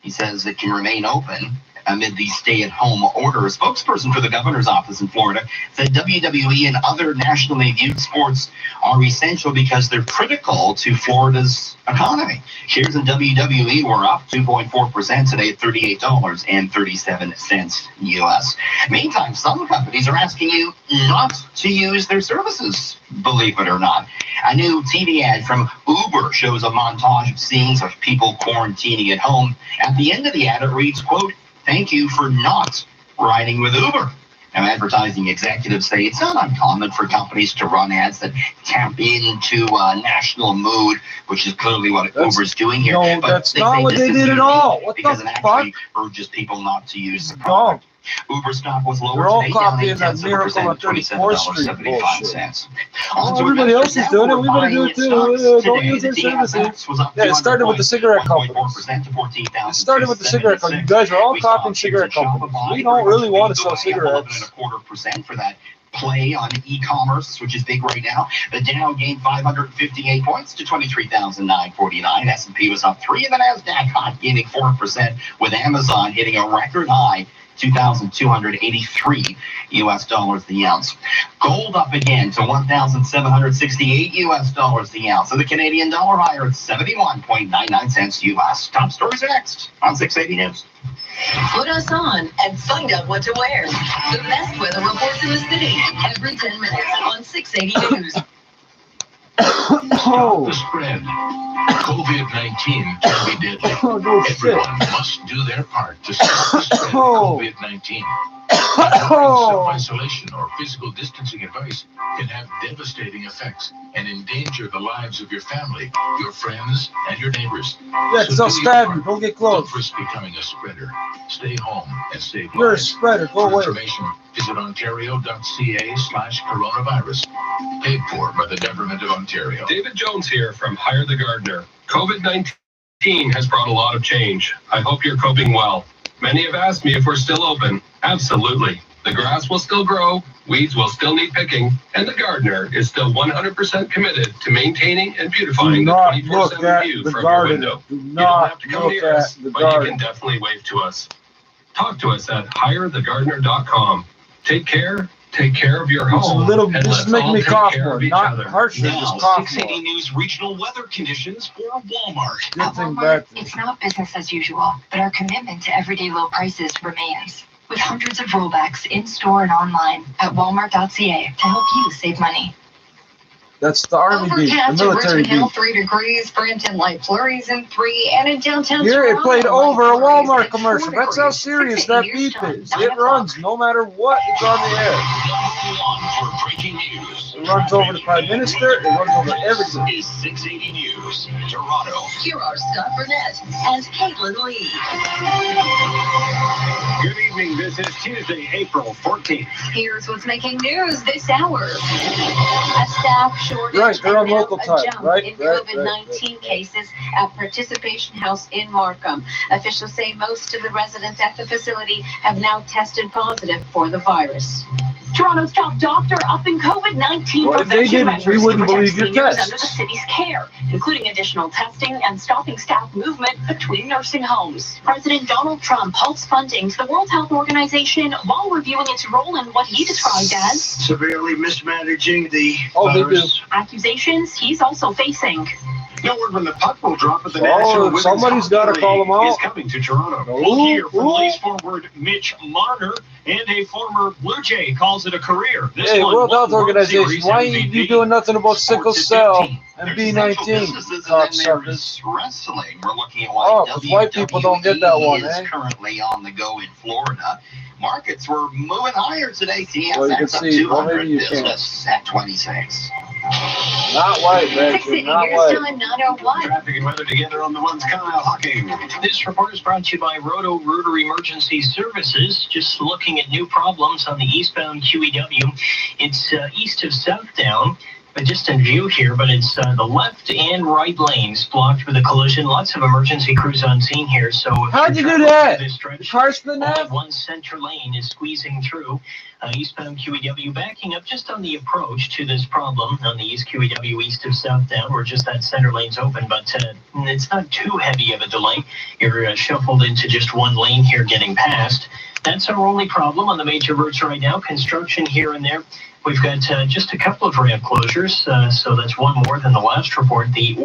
He says it can remain open amid the stay-at-home order. A spokesperson for the governor's office in Florida said WWE and other nationally viewed sports are essential because they're critical to Florida's economy. Shares in WWE were up 2.4% today at $38.37 US. Meantime, some companies are asking you not to use their services, believe it or not. A new TV ad from Uber shows a montage of scenes of people quarantining at home. At the end of the ad, it reads, quote, "Thank you for not riding with Uber." Now, advertising executives say it's not uncommon for companies to run ads that tap into a national mood, which is clearly what Uber's doing here. No, But that's they not say what this they is did at unique all. What because the it fuck? actually urges people not to use the No. product. Uber stock was lower They're all today, down copying that 0.8% Miracle on at 34th Street $27.75. Oh, everybody else is doing it. We better do it too. Don't use their services. Yeah, it started with the cigarette companies. It started with the cigarette companies. You guys are all copying cigarette companies. We don't really want to sell cigarettes. 11.25% for that play on e-commerce, which is big right now. The Dow gained 558 points to 23,949. S&P was up 3, and the NASDAQ hot, gaining 4%, with Amazon hitting a record high, $2,283 US dollars the ounce. Gold up again to $1,768 US dollars the ounce. And the Canadian dollar higher at 71.99 cents US. Top stories are next on 680 News. Put us on and find out what to wear. The best weather reports in the city every 10 minutes on 680 News. Oh, The spread. COVID-19 can be deadly. oh, no shit. Everyone must do their part to stop the spread of Oh. COVID-19. Oh. Self-isolation or physical distancing advice can have devastating effects and endanger the lives of your family, your friends, and your neighbors. Yeah, because I'll do your stab part. you. Don't get Don't close. risk becoming a spreader. Stay home and save You're a lives. spreader. Go For away. information, visit ontario.ca/coronavirus. Paid for by the Government of Ontario. David Jones here from Hire the Gardener. COVID-19 has brought a lot of change. I hope you're coping well. Many have asked me if we're still open. Absolutely. The grass will still grow, weeds will still need picking, and the gardener is still 100% committed to maintaining and Do beautifying the not look 24/7 at view the from your garden. window. Do You don't not have to come look near us, at the but you can garden. definitely wave to us. Talk to us at hirethegardener.com. Take care of your It's a home, little, and just let's make all me take cough care more. of each Not other. harsher, Now, just cough 680 more. News regional weather conditions for Walmart. Good At thing, Walmart, bad thing. it's not business as usual, but our commitment to everyday low prices remains. With hundreds of rollbacks in-store and online at walmart.ca to help you save money. That's the army beat, the Overcast in military Richmond Hill, beat. 3 degrees. Brampton, light flurries and 3. And in downtown Here it Toronto, played light over a flurries Walmart at 4 commercial. That's how degrees. serious 680 that News beep Time, is. 9 It o'clock. runs no matter what is on the air. Number one for breaking news. It runs over the Prime Minister. It runs over everything. Is 680 News Toronto. Here are Scott Burnett and Caitlin Lee. Good evening. This is Tuesday, April 14th. Here's what's making news this hour. A staff shortage Right, they're on and now local a time, jump right, in right, COVID-19 cases at Participation House in Markham. Officials say most of the residents at the facility have now tested positive for the virus. Toronto's top doctor up in COVID-19 Well, if they prevention didn't, we measures to wouldn't protect believe your seniors tests. under the city's care, including additional testing and stopping staff movement between nursing homes. President Donald Trump halts funding to the World Health Organization while reviewing its role in what he described as severely mismanaging the virus. Accusations he's also facing. No word when the puck will drop at the Oh, National Women's somebody's Hockey gotta League call 'em out. is coming to Toronto. We'll hear from Leafs forward Mitch Marner, and a former Blue Jay calls it a career. This Hey, one World won Health Organization, Series why ain't you MVP. doing nothing about sickle cell and There's B19? essential businesses, and then Cocksuckers. there's wrestling. We're looking at why Oh, 'cause white people don't get that one, WWE eh? is currently on the go in Florida. Markets were moving higher today. Well, you can TSX up see, well, 200, maybe you can. business at 26. Not white, man. 680 Not News white. Time 901. Traffic and weather together on the ones Kyle Hawking. This report is brought to you by Roto-Rooter Emergency Services. Just looking at new problems on the eastbound QEW. It's east of Southdown. Just in view here, but it's the left and right lanes blocked with a collision. Lots of emergency crews on scene here. So if How'd you you're do traveling that? through this stretch, Car spin only that? one center lane is squeezing through. Eastbound QEW backing up just on the approach to this problem on the east QEW east of Southdown, where just that center lane's open, but it's not too heavy of a delay. You're shuffled into just one lane here getting past. That's our only problem on the major routes right now. Construction here and there. We've got just a couple of ramp closures, so that's one more than the last report. The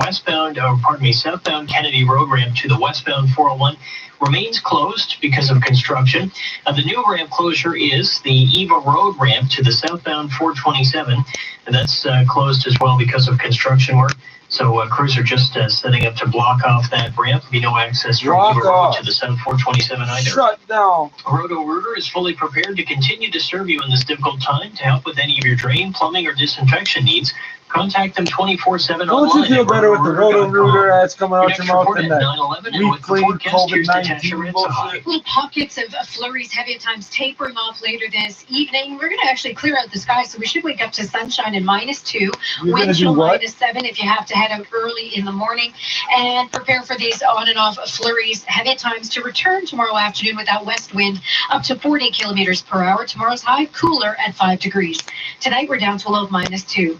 southbound Kennedy Road ramp to the westbound 401 remains closed because of construction. The new ramp closure is the Eva Road ramp to the southbound 427, and that's closed as well because of construction work. So crews are just setting up to block off that ramp. There'll be no access from Block Eva Road off. to the south 427 either. Shut down. Roto-Rooter is fully prepared to continue to serve you in this difficult time. To help with any of your drain, plumbing, or disinfection needs, contact them 24/7 Don't online. you feel at better with the Roto-Rooter ads coming out Next your mouth report than at that 9/11, and weak, with the clean forecast, here's Natasha COVID-19 Ritz. bullshit? Little pockets of flurries, heavy at times, tapering off later this evening. We're going to actually clear out the sky, so we should wake up to sunshine and -2. You're gonna Wind do chill what? -7 if you have to head out early in the morning. And prepare for these on and off flurries, heavy at times, to return tomorrow afternoon with that west wind up to 40 kilometers per hour. Tomorrow's high cooler at 5 degrees. Tonight we're down to a low of -2.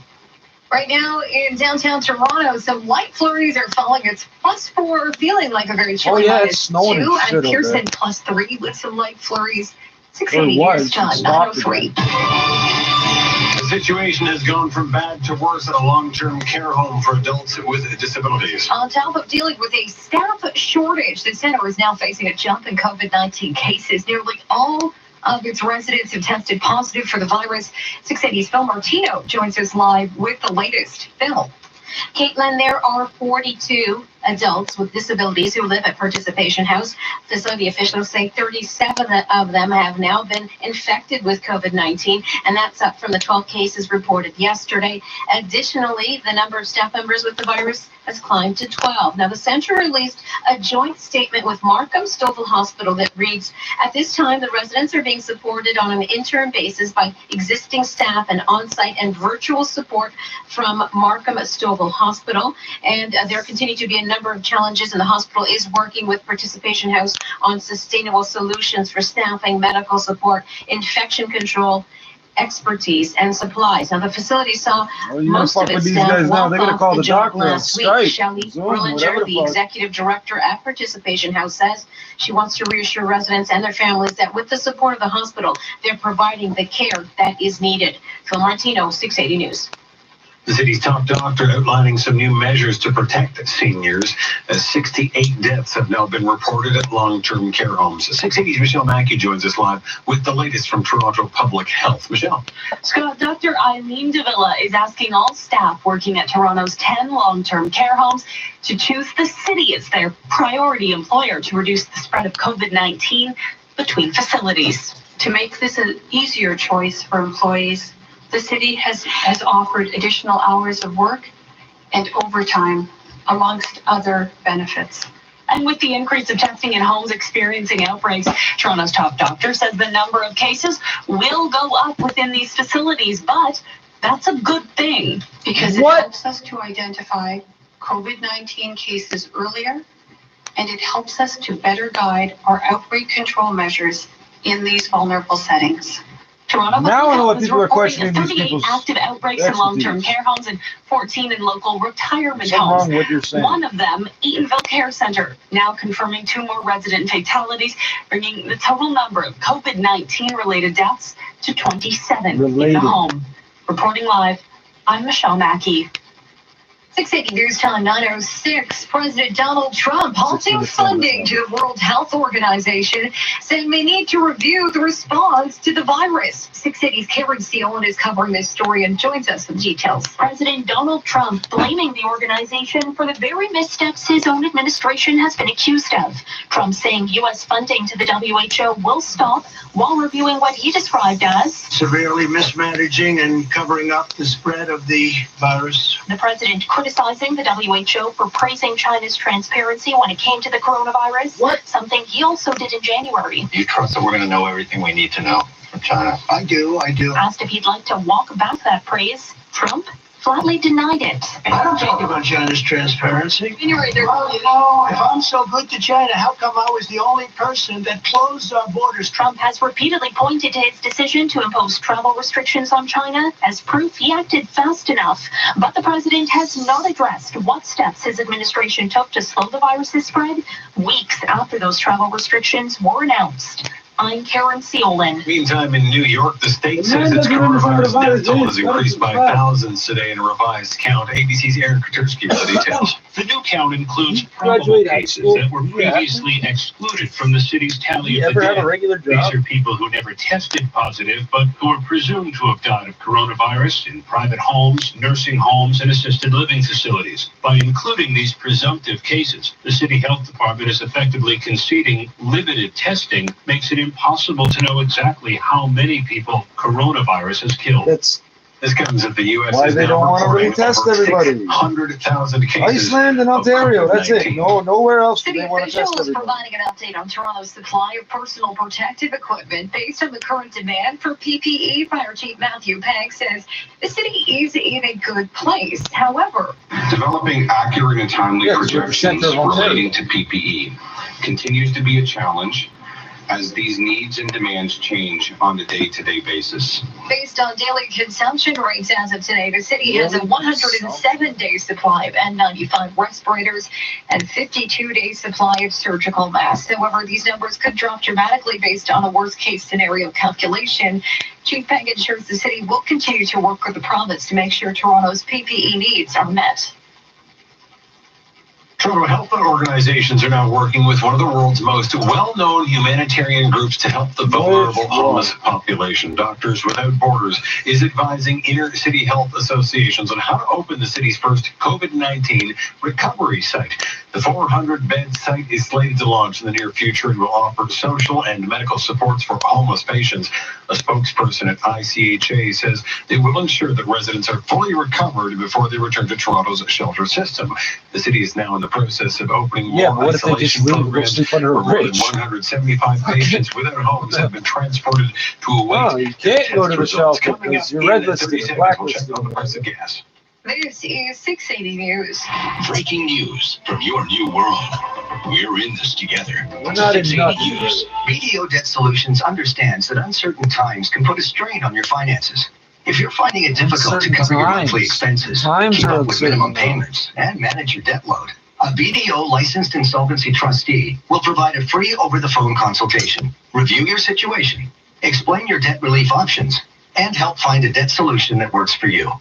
Right now in downtown Toronto, some light flurries are falling. It's +4, feeling like a very chilly Oh, yeah, it's snowing and -2, shit and over Pearson there. +3 with some light flurries. Well, 680 why? News It Time should stop 903. The situation has gone from bad to worse at a long-term care home for adults with disabilities. On top of dealing with a staff shortage, the center is now facing a jump in COVID-19 cases. Nearly all of its residents have tested positive for the virus. 680's Phil Martino joins us live with the latest. Phil. Caitlin, there are 42 adults with disabilities who live at Participation House. Facility officials say 37 of them have now been infected with COVID-19, and that's up from the 12 cases reported yesterday. Additionally, the number of staff members with the virus has climbed to 12. Now, the center released a joint statement with Markham Stouffville Hospital that reads, at this time, the residents are being supported on an interim basis by existing staff and on-site and virtual support from Markham Stouffville Hospital. And there continue to be a number of challenges, and the hospital is working with Participation House on sustainable solutions for staffing, medical support, infection control, expertise, and supplies. Now, the facility saw most of its staff walk off the job last week. Shelley Berlinger, the executive director at Participation House, says she wants to reassure residents and their families that with the support of the hospital, they're providing the care that is needed. Phil Martino, 680 News. The city's top doctor outlining some new measures to protect seniors. 68 deaths have now been reported at long-term care homes. 680's Michelle Mackey joins us live with the latest from Toronto Public Health. Michelle. Scott, Dr. Eileen Davila is asking all staff working at Toronto's 10 long-term care homes to choose the city as their priority employer to reduce the spread of COVID-19 between facilities. To make this an easier choice for employees, the city has offered additional hours of work and overtime, amongst other benefits. And with the increase of testing in homes experiencing outbreaks, Toronto's top doctor says the number of cases will go up within these facilities, but that's a good thing. Because it helps us to identify COVID-19 cases earlier, and it helps us to better guide our outbreak control measures in these vulnerable settings. Toronto Now I know what was people are reporting questioning these 38 people's active outbreaks in long-term expertise. care homes and 14 in local retirement Something homes. wrong with what you're saying. One of them, Eatonville Care Center, now confirming 2 more resident fatalities, bringing the total number of COVID-19 related deaths to 27 in the home. Reporting live, I'm Michelle Mackey. 680 News Time 9:06. President Donald Trump halting funding to the World Health Organization, saying they need to review the response to the virus. 680's Karen Seolan is covering this story and joins us with details. President Donald Trump blaming the organization for the very missteps his own administration has been accused of. Trump saying U.S. funding to the WHO will stop while reviewing what he described as severely mismanaging and covering up the spread of the virus. The president criticizing the WHO for praising China's transparency when it came to the coronavirus. What? Something he also did in January. Do you trust that we're going to know everything we need to know from China? I do. Asked if he'd like to walk back that praise, Trump flatly denied it. I don't talk about China's transparency. Anyway, Well, you know, if I'm so good to China, how come I was the only person that closed our borders? Trump has repeatedly pointed to his decision to impose travel restrictions on China as proof he acted fast enough. But the president has not addressed what steps his administration took to slow the virus's spread weeks after those travel restrictions were announced. I'm Karen Seolan. Meantime, in New York, the state says its coronavirus death toll has increased by thousands today in a revised count. ABC's Aaron Katersky with the details. The new count includes probable cases that were previously excluded from the city's tally of the dead. These are people who never tested positive, but who are presumed to have died of coronavirus in private homes, nursing homes, and assisted living facilities. By including these presumptive cases, the city health department is effectively conceding limited testing makes it impossible to know exactly how many people coronavirus has killed. This comes at the U.S. Why they don't want to really test everybody? 100,000 cases. Iceland and Ontario, that's it. No, nowhere else do City they want to test officials everybody. providing an update on Toronto's supply of personal protective equipment based on the current demand for PPE. Fire Chief Matthew Pang says the city is in a good place. However, developing accurate and timely projections of Ontario. relating to PPE continues to be a challenge as these needs and demands change on a day-to-day basis. based on daily consumption rates as of today, the city has a 107-day supply of N95 respirators and 52-day supply of surgical masks. However, these numbers could drop dramatically based on a worst-case scenario calculation. Chief Pang ensures the city will continue to work with the province to make sure Toronto's PPE needs are met. Toronto health organizations are now working with one of the world's most well-known humanitarian groups to help the vulnerable homeless population. Doctors Without Borders is advising inner-city health associations on how to open the city's first COVID-19 recovery site. The 400-bed site is slated to launch in the near future and will offer social and medical supports for homeless patients. A spokesperson at ICHA says they will ensure that residents are fully recovered before they return to Toronto's shelter system. The city is now in the process of opening more isolation programs where more than 175 patients without homes have been transported to await you can't go to the shelter Coming up because you're in red 30 listed, seconds, we'll check blacklisted. on the price of gas. This is 680 News. Breaking news from your new world. We're in this together. We're not in 680 nothing. News. BDO Debt Solutions understands that uncertain times can put a strain on your finances. If you're finding it difficult to cover your monthly expenses, keep up with minimum payments, and manage your debt load, a BDO licensed insolvency trustee will provide a free over-the-phone consultation, review your situation, explain your debt relief options, and help find a debt solution that works for you.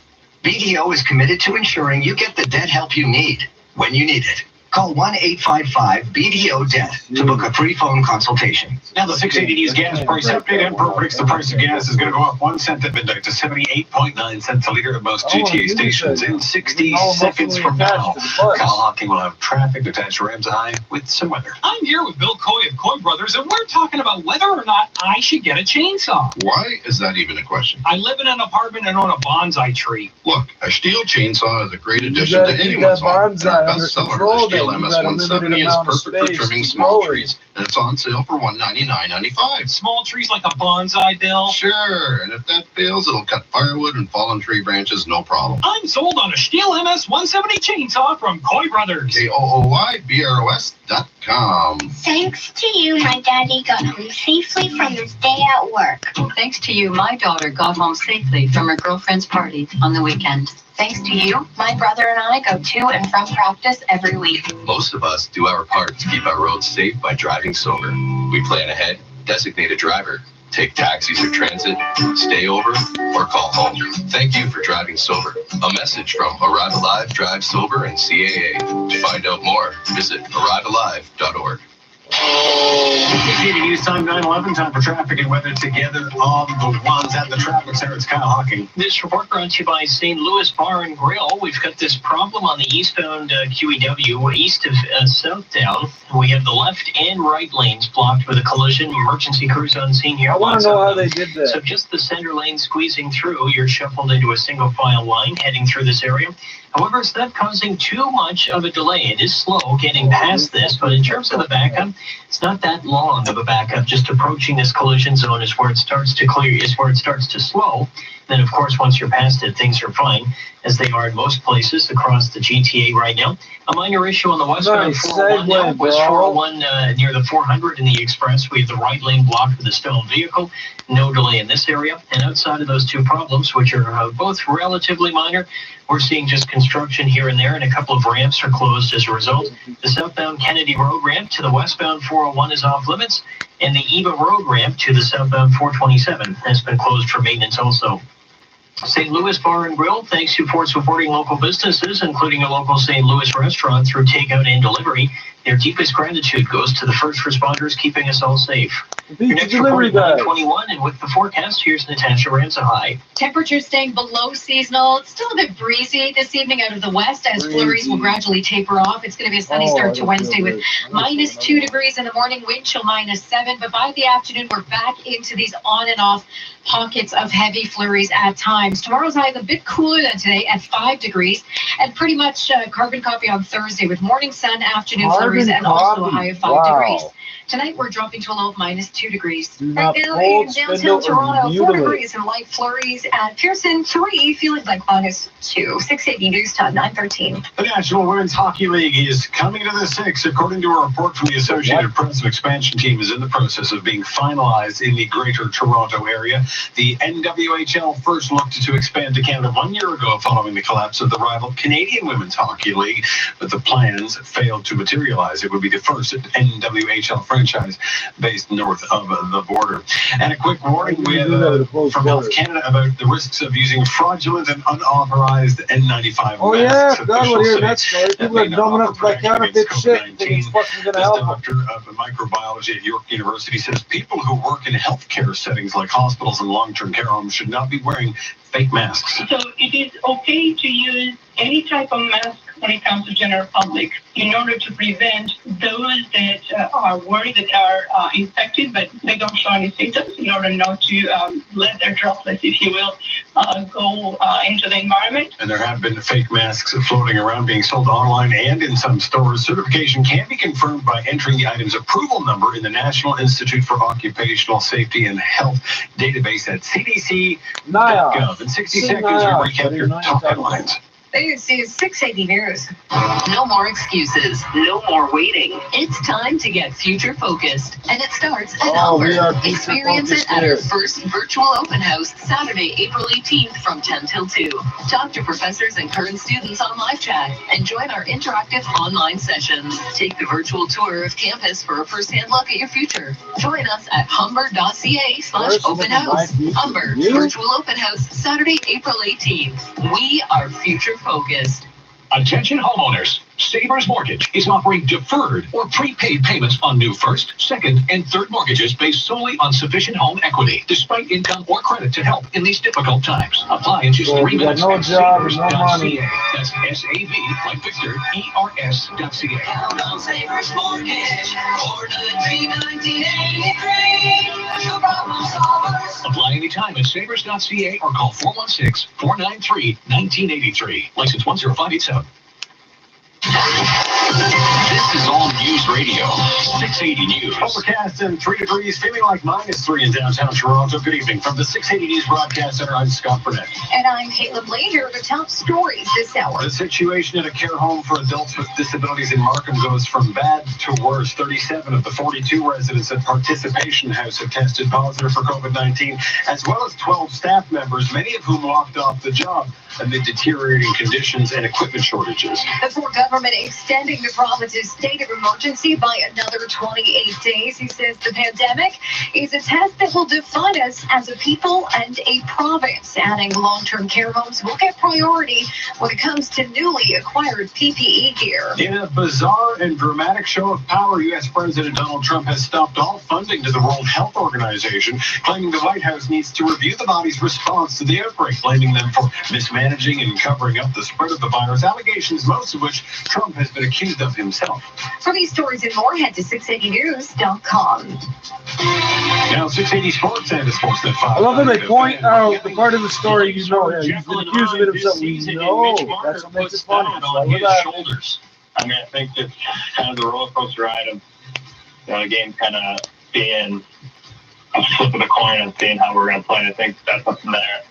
BDO is committed to ensuring you get the debt help you need when you need it. Call 1-855-BDO-DEBT to book a free phone consultation. Now the 680 News gas price update. Emperor predicts the price of gas is going to go up 1 cent at midnight to 78.9 cents a liter at most GTA stations in 60 seconds from now. Kyle Hocking will have traffic attached to Ram's High with some weather. I'm here with Bill Coy of Coy Brothers, and we're talking about whether or not I should get a chainsaw. Why is that even a question? I live in an apartment and own a bonsai tree. Look, a steel chainsaw is a great addition to anyone's home. Our bestseller, the Steel MS-170, is perfect for trimming small trees, and it's on sale for $199.95. Small trees like a bonsai, Bill? Sure, and if that fails, it'll cut firewood and fallen tree branches, no problem. I'm sold on a Steel MS-170 chainsaw from Coy Brothers. KOOYBROS.com. Trippz.com. Thanks to you, my daddy got home safely from his day at work. Thanks to you, my daughter got home safely from her girlfriend's party on the weekend. Thanks to you, my brother and I go to and from practice every week. Most of us do our part to keep our roads safe by driving sober. We plan ahead, designate a driver, take taxis or transit, stay over, or call home. Thank you for driving sober. A message from Arrive Alive, Drive Sober, and CAA. To find out more, visit arrivealive.org. KCAD News Time 9/11, time for traffic and weather together on the ones at the traffic center. It's Kyle Hawking. This report brought to you by St. Louis Bar and Grill. We've got this problem on the eastbound QEW, east of Southtown. We have the left and right lanes blocked with a collision. Emergency crews on scene here. I want to know how they did that. So just the center lane squeezing through. You're shuffled into a single file line heading through this area. However, it's not causing too much of a delay. It is slow getting past this, but in terms of the backup, it's not that long of a backup. Just approaching this collision zone is where it starts to clear, is where it starts to slow. Then, of course, once you're past it, things are fine, as they are in most places across the GTA right now. A minor issue on the westbound 401 now. West 401 near the 400 in the express. We have the right lane blocked with a stolen vehicle. No delay in this area. And outside of those two problems, which are both relatively minor, we're seeing just construction here and there, and a couple of ramps are closed as a result. The southbound Kennedy Road ramp to the westbound 401 is off limits, and the Eva Road ramp to the southbound 427 has been closed for maintenance also. St. Louis Bar and Grill thanks you for supporting local businesses, including a local St. Louis restaurant through takeout and delivery. Their deepest gratitude goes to the first responders keeping us all safe. Your next report at 9:21, and with the forecast, here's Natasha Ranzahai. Temperatures staying below seasonal. It's still a bit breezy this evening out of the west as flurries will gradually taper off. It's going to be a sunny start to Wednesday with -2 degrees in the morning, wind chill -7. But by the afternoon, we're back into these on and off pockets of heavy flurries at times. Tomorrow's high is a bit cooler than today at 5 degrees, and pretty much carbon copy on Thursday with morning sun, afternoon flurries, and also a high of 5 degrees. Tonight, we're dropping to a low of -2 degrees. Right now in downtown Toronto, 4 degrees and light flurries. At Pearson, 3, feeling like -2. 680 News Time, 9:13. The National Women's Hockey League is coming to the 6. According to a report from the Associated Press, an expansion team is in the process of being finalized in the Greater Toronto area. The NWHL first looked to expand to Canada 1 year ago following the collapse of the rival Canadian Women's Hockey League, but the plans failed to materialize. It would be the first NWHL franchise based north of the border. And a quick warning from Health Canada about the risks of using fraudulent and unauthorized N95 Oh masks. yeah, God, we'll hear that story. People are dumb enough to buy counterfeit shit. It's fucking gonna help them. Doctor of microbiology at York University says people who work in healthcare settings like hospitals and long-term care homes should not be wearing fake masks. So it is okay to use any type of mask when it comes to general public in order to prevent those that are worried that are infected but they don't show any symptoms, in order not to let their droplets, if you will, go into the environment. And there have been fake masks floating around being sold online and in some stores. Certification can be confirmed by entering the item's approval number in the National Institute for Occupational Safety and Health database at cdc.gov. In 60 seconds, we recap your top headlines. This is 680 News. No more excuses. No more waiting. It's time to get future focused. And it starts at Humber. Experience it at our first virtual open house Saturday, April 18th from 10 till 2. Talk to professors and current students on live chat and join our interactive online sessions. Take the virtual tour of campus for a first-hand look at your future. Join us at humber.ca/open house. Humber Virtual Open House Saturday, April 18th. We are future focused. Attention homeowners. Savers Mortgage is offering deferred or prepaid payments on new first, second, and third mortgages based solely on sufficient home equity, despite income or credit to help in these difficult times. Apply in just 3 minutes no at job and no money. savers.ca. That's SAV, like Victor, ERS.ca. Count on Savers Mortgage, born in 1983. Your problem solvers. Apply anytime at savers.ca or call 416-493-1983. License 10587. This is All News Radio, 680 News. Overcast and 3 degrees, feeling like -3 in downtown Toronto. Good evening. From the 680 News Broadcast Center, I'm Scott Burnett. And I'm Caitlin Lee. Here are the top stories this hour. The situation at a care home for adults with disabilities in Markham goes from bad to worse. 37 of the 42 residents at Participation House have tested positive for COVID-19, as well as 12 staff members, many of whom walked off the job amid deteriorating conditions and equipment shortages. The Ford government extending the province's state of emergency by another 28 days. He says the pandemic is a test that will define us as a people and a province. Adding long-term care homes will get priority when it comes to newly acquired PPE gear. In a bizarre and dramatic show of power, U.S. President Donald Trump has stopped all funding to the World Health Organization, claiming the White House needs to review the body's response to the outbreak, blaming them for mismanaging and covering up the spread of the virus, allegations most of which Trump has been accused of himself. For these stories and more, head to 680news.com. Now 680 Sports and Sportsnet 5. I love when they point out the part of the story you know. Yeah, he's been accusing it himself. We know. That's what makes it funny. On his shoulders. I mean, I think it's kind of the roller coaster ride of, the game kind of being a flip of the coin and seeing how we're going to play. I think that's something that,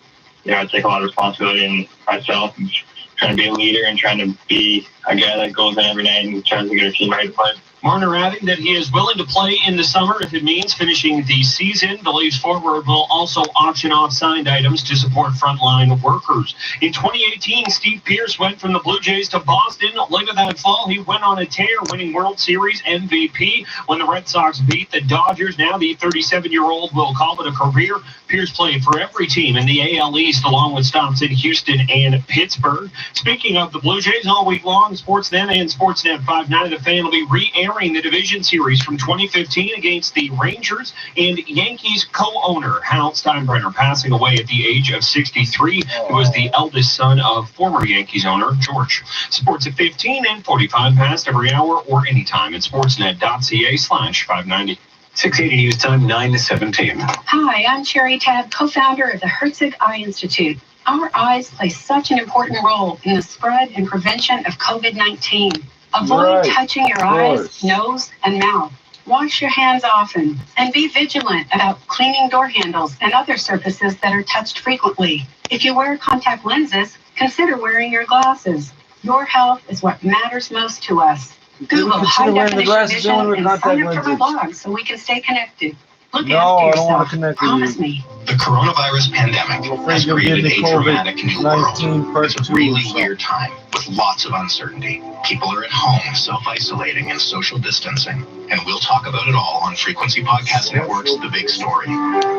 I take a lot of responsibility in myself and trying to be a leader and trying to be a guy that goes in every night and tries to get our team ready to play. Marner adding that he is willing to play in the summer if it means finishing the season. The Leafs forward will also auction off signed items to support frontline workers. In 2018, Steve Pearce went from the Blue Jays to Boston. Later that fall, he went on a tear, winning World Series MVP when the Red Sox beat the Dodgers. Now the 37-year-old will call it a career. Pearce played for every team in the AL East, along with stops in Houston and Pittsburgh. Speaking of the Blue Jays, all week long, Sportsnet and Sportsnet 590, the Fan will be re-airing the division series from 2015 against the Rangers and Yankees co-owner Hal Steinbrenner, passing away at the age of 63. He was the eldest son of former Yankees owner George. Sports at 15 and 45 past every hour or anytime at sportsnet.ca/590. 680 News Time, 9:17. Hi, I'm Cherry Tabb, co-founder of the Herzig Eye Institute. Our eyes play such an important role in the spread and prevention of COVID-19. Avoid touching your eyes, nose, and mouth. Wash your hands often, and be vigilant about cleaning door handles and other surfaces that are touched frequently. If you wear contact lenses, consider wearing your glasses. Your health is what matters most to us. Google high-definition vision and sign up for my blog so we can stay connected. Look after yourself. Promise me. The coronavirus pandemic has created a dramatic new world. It's a really weird time with lots of uncertainty. People are at home, self-isolating and social distancing. And we'll talk about it all on Frequency Podcast Network's The Big Story.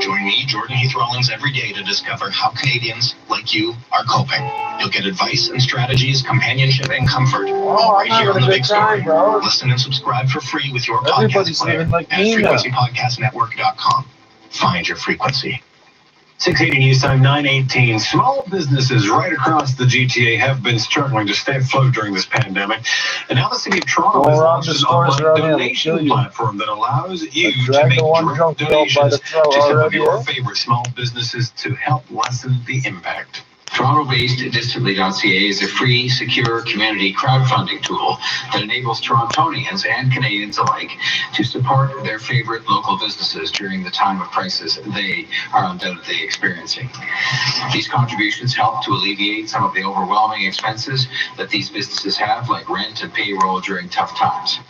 Join me, Jordan Heath Rollins, every day to discover how Canadians, like you, are coping. You'll get advice and strategies, companionship and comfort, all right here on The Big Story. Listen and subscribe for free with your podcast player at frequencypodcastnetwork.com. Find your frequency. 680 News Time, 9:18. Small businesses right across the GTA have been struggling to stay afloat during this pandemic. And now the city of Toronto has launched an online donation platform that allows you to make direct donations to some of your favorite small businesses to help lessen the impact. Toronto-based Distantly.ca is a free, secure community crowdfunding tool that enables Torontonians and Canadians alike to support their favorite local businesses during the time of crisis they are undoubtedly experiencing. These contributions help to alleviate some of the overwhelming expenses that these businesses have, like rent and payroll during tough times.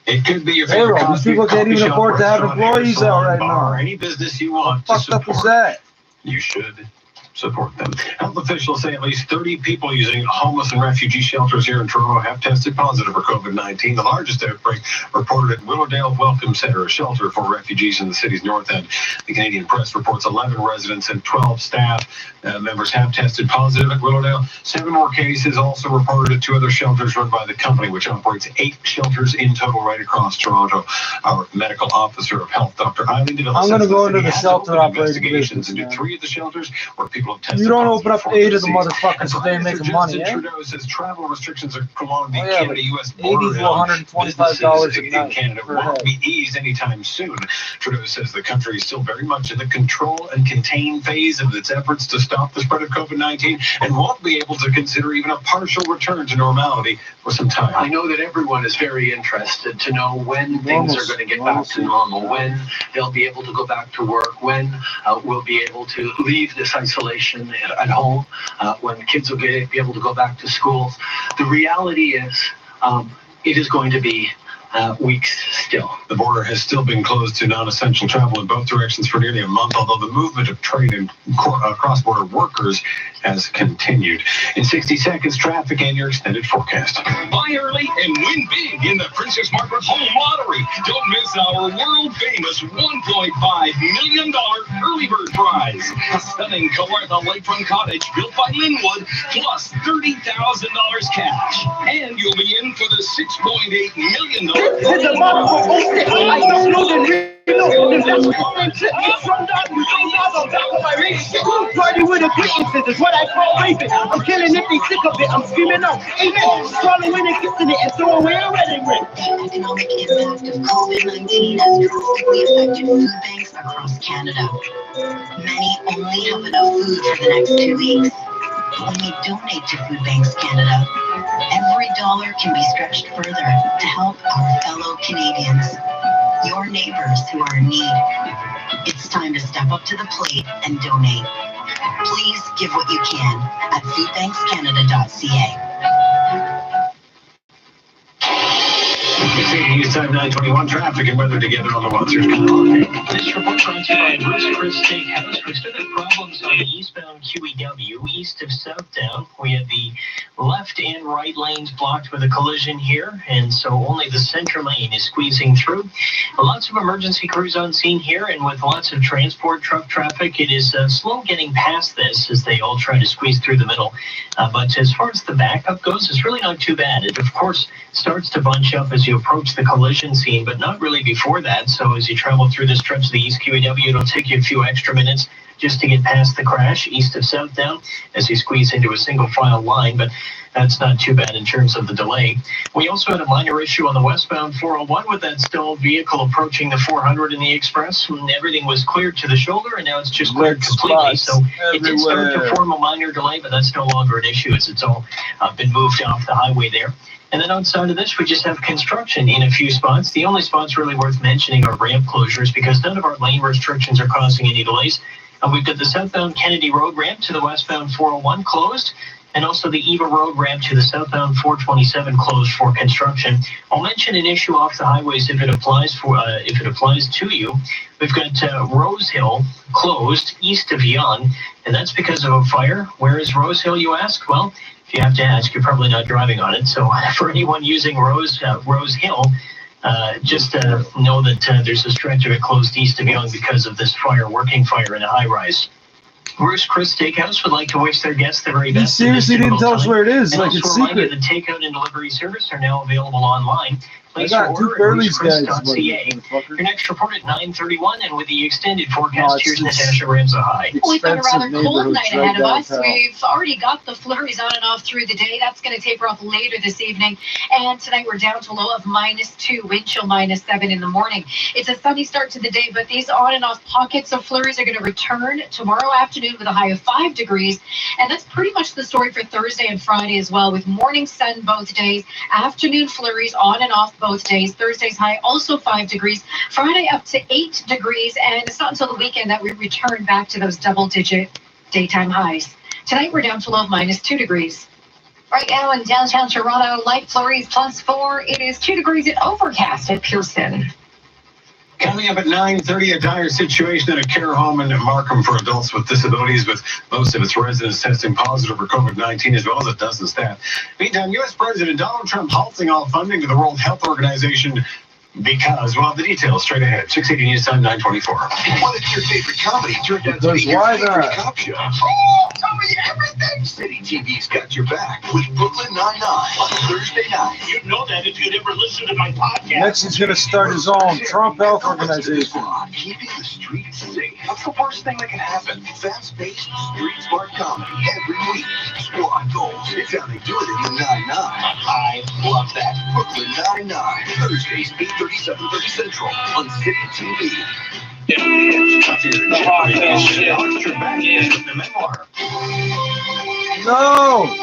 It could be your favorite these people can't even afford to have employees out right now. Any business you want to support. What the fuck up is that? You should support them. Health officials say at least 30 people using homeless and refugee shelters here in Toronto have tested positive for COVID-19. The largest outbreak reported at Willowdale Welcome Centre, a shelter for refugees in the city's north end. The Canadian Press reports 11 residents and 12 staff members have tested positive at Willowdale. 7 more cases also reported at 2 other shelters run by the company, which operates 8 shelters in total right across Toronto. Our medical officer of health, Dr. Eileen DeVille, I'm going to go into the shelter operating investigations into 3 of the shelters where people people have tested You don't open up positive 8 of the for motherfuckers if they ain't making money, eh? Trudeau says travel restrictions along the Oh, yeah, Canada-U.S. border. $80 to $125 a in night Canada per won't head. be eased anytime soon. Trudeau says the country is still very much in the control and contain phase of its efforts to stop the spread of COVID-19 and won't be able to consider even a partial return to normality for some time. I know that everyone is very interested to know when things are going to get back to normal, when they'll be able to go back to work, when we'll be able to leave this isolation at home, when kids will be able to go back to schools. The reality is it is going to be weeks still. The border has still been closed to non-essential travel in both directions for nearly a month, although the movement of trade and cross-border workers has continued. In 60 seconds, traffic and your extended forecast. Buy early and win big in the Princess Margaret Home Lottery. Don't miss our world-famous $1.5 million early bird prize. A stunning Kawartha lakefront cottage built by Linwood, plus $30,000 cash. And you'll be in for the $6.8 million. Party with acquaintances is what I call raping. I'm killing it, they sick of it. I'm screaming out, amen. Swallowing and kissing it and throwing away a wedding ring. The economic impact of COVID-19 has drastically affected food banks across Canada. Many only have enough food for the next 2 weeks. When you donate to Food Banks Canada, every dollar can be stretched further to help our fellow Canadians, your neighbors who are in need. It's time to step up to the plate and donate. Please give what you can at foodbankscanada.ca. News time 9:21. Traffic and weather together on the Monsters. This report brought to you by Trippz Steakhouse. We still have problems on the eastbound QEW, east of Southdown. We had the left and right lanes blocked with a collision here, and so only the center lane is squeezing through. Lots of emergency crews on scene here, and with lots of transport truck traffic, it is slow getting past this as they all try to squeeze through the middle. But as far as the backup goes, it's really not too bad. It, of course, starts to bunch up as you approach the collision scene, but not really before that. So as you travel through this stretch of the East QEW, it'll take you a few extra minutes just to get past the crash east of Southdown as you squeeze into a single file line, but that's not too bad in terms of the delay. We also had a minor issue on the westbound 401 with that still vehicle approaching the 400 in the express. And everything was cleared to the shoulder, and now it's just cleared completely. So it did start to form a minor delay, but that's no longer an issue as it's all been moved off the highway there. And then outside of this, we just have construction in a few spots. The only spots really worth mentioning are ramp closures because none of our lane restrictions are causing any delays. We've got the southbound Kennedy Road ramp to the westbound 401 closed, and also the Eva Road ramp to the southbound 427 closed for construction. I'll mention an issue off the highways if it applies to you. We've got Rose Hill closed east of Yonge, and that's because of a fire. Where is Rose Hill, you ask? Well, if you have to ask, you're probably not driving on it. So for anyone using Rose Hill, just know that there's a stretch of it closed east of Yonge because of this working fire in a high-rise. Bruce Chris Steakhouse would like to wish their guests the very best. He seriously didn't tell us where it is. And like also it's remind you secret. that takeout and delivery service are now available online. Place I your got two order at Burleys guys. brucechris.ca. Your next report at 9:31, and with the extended forecast, here's Natasha Ramza High. We've got a rather cold night ahead of us. We've already got the flurries on and off through the day. That's going to taper off later this evening. And tonight we're down to a low of -2, wind chill -7 in the morning. It's a sunny start to the day, but these on and off pockets of flurries are going to return tomorrow afternoon with a high of 5 degrees. And that's pretty much the story for Thursday and Friday as well, with morning sun both days, afternoon flurries on and off both days. Thursday's high also 5 degrees. Friday up to 8 degrees, and it's not until the weekend that we return back to those double-digit daytime highs. Tonight we're down to low of -2 degrees. Right now in downtown Toronto, light flurries +4. It is 2 degrees and overcast at Pearson. Coming up at 9:30, a dire situation at a care home in Markham for adults with disabilities, with most of its residents testing positive for COVID-19, as well as a dozen staff. Meantime, U.S. President Donald Trump halting all funding to the World Health Organization because, well, the details straight ahead. 680 News Time, 9:24. What if your favorite comedy turned out to be your favorite cop show? cover you everything. City TV's got your back with Brooklyn Nine-Nine on Thursday night. You'd know that if you'd ever listened to my podcast. Next, he's going to start his own Trump Health Organization. Keeping the streets safe. What's the worst thing that can happen? Fast-paced, street-smart comedy every week. Squad goals. It's how they do it in the 9-9. I love that. Brooklyn Nine-Nine. Thursdays, 8:30, 7:30 Central on City TV. No!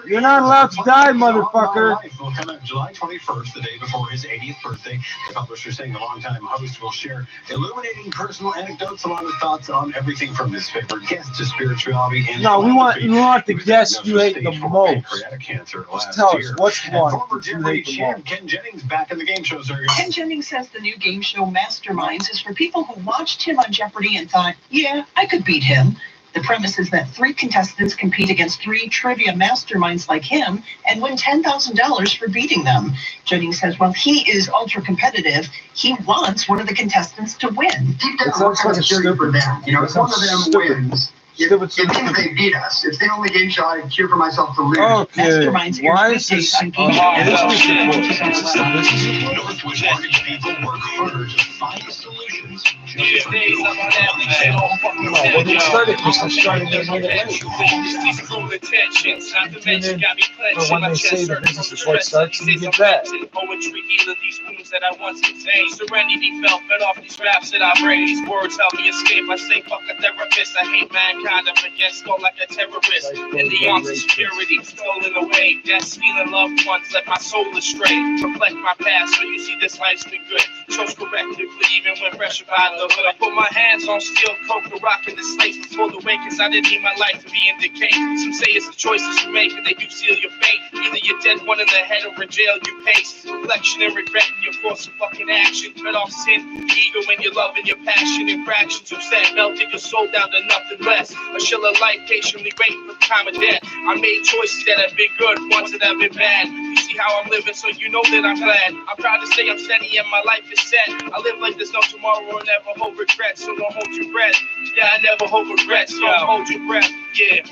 You're not allowed to die, motherfucker. Will come out July 21st, the day before his 80th birthday. The publisher saying the longtime host will share illuminating personal anecdotes along with thoughts on everything from his favorite guests to spirituality and no, we want the guests you hate the most. Pancreatic cancer just tell us what's one former that you hate the most. Ken Jennings back in the game show circuit. Ken Jennings says the new game show Masterminds is for people who watched him on Jeopardy and thought, yeah, I could beat him. The premise is that 3 contestants compete against 3 trivia masterminds like him and win $10,000 for beating them. Jennings says, well, he is ultra competitive. He wants one of the contestants to win. Deep down, what kind of cheering for them? You know, if one of them wins, it means they beat us. It's the only game show I cheer for myself to lose. Okay, why is this Northwest mortgage people work harder to find solutions. These days I'm on everything. When we started, because we started in These cruel intentions, not to mention got me clenching when my they say chest. the business before it starts, you get that. Poetry healing these wounds that I once contained. Serenity felt fed off these raps that I raised. Words help me escape. I say fuck a therapist. I hate mankind. I'm against go like a terrorist. In the arms of security, stolen away. Death stealing loved ones, let my soul astray. Reflect my past, so you see this life's been good. Chose correctively, even when pressure by the hood. I put my hands on steel, coke, rocking the slates before the wake, cause I didn't need my life to be in decay. Some say it's the choices you make, and they do seal your fate. Either you're dead, one in the head, or in jail you pace. Reflection and regret in your course of fucking action. Cut off sin, the ego in your love and your passion. Infractions you said, melted your soul down to nothing less. A shell of life, patiently waiting for the time of death. I made choices that have been good, ones that have been bad. You see how I'm living, so you know that I'm glad. I'm proud to say I'm steady and my life is set. I live like there's no tomorrow or never hold regrets, so don't hold your breath. Yeah, I never hold regrets, so don't hold your breath. Yeah.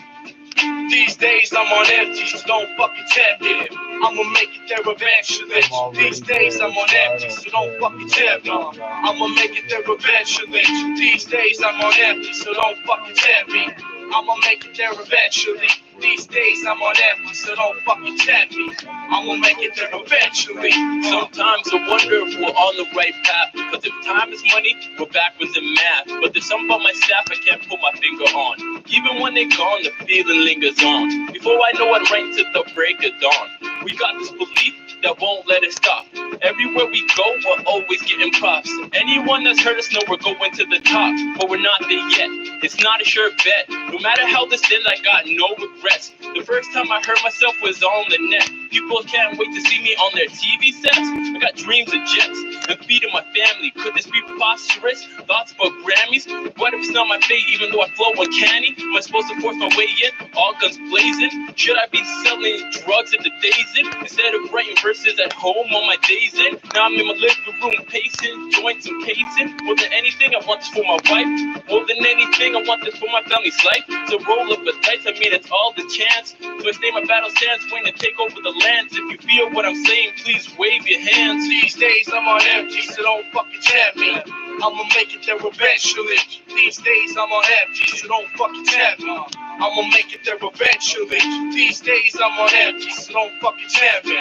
These days I'm on empty, so don't fucking tempt me. I'ma make it there eventually. These days I'm on empty, so don't fucking tempt me. I'ma make it there eventually. These days I'm on empty, so don't fucking tempt me. I'ma make it there eventually. These days I'm on empty, so don't fucking tempt me. I'ma make it there eventually. Sometimes I wonder if we're on the right path, because if time is money, we're backwards in math. But there's something about my staff I can't put my finger on. Even when they're gone, the feeling lingers on. Before I know it, right to the break of dawn. We got this belief that won't let it stop. Everywhere we go, we're always getting props. Anyone that's heard us know we're going to the top, but we're not there yet. It's not a sure bet. No matter how this ends, I got no regrets. The first time I heard myself was on the net. People can't wait to see me on their TV sets. I got dreams of jets and feeding my family. Could this be preposterous? Thoughts about Grammys? What if it's not my fate, even though I flow uncanny? Am I supposed to force my way in? All guns blazing? Should I be selling drugs at the days in? Instead of writing verses at home on my days in? Now I'm in my living room pacing, joints and pacing. More than anything, I want this for my wife. More than anything, I want this for my family's life. So roll up a dice, I mean it's all the chance. So I stay my battle stance, waiting to take over the lands. If you feel what I'm saying, please wave your hands. These days I'm on empty, so don't fucking tempt me. I'ma make it there eventually. These days I'm on empty, so don't fucking tempt me. I'ma make it there eventually. These days I'm on empty, so don't fucking tempt me.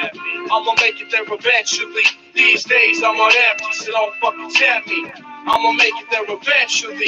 I'ma make it there eventually. These days I'm on empty, so don't fucking tempt me. I'ma make it there eventually.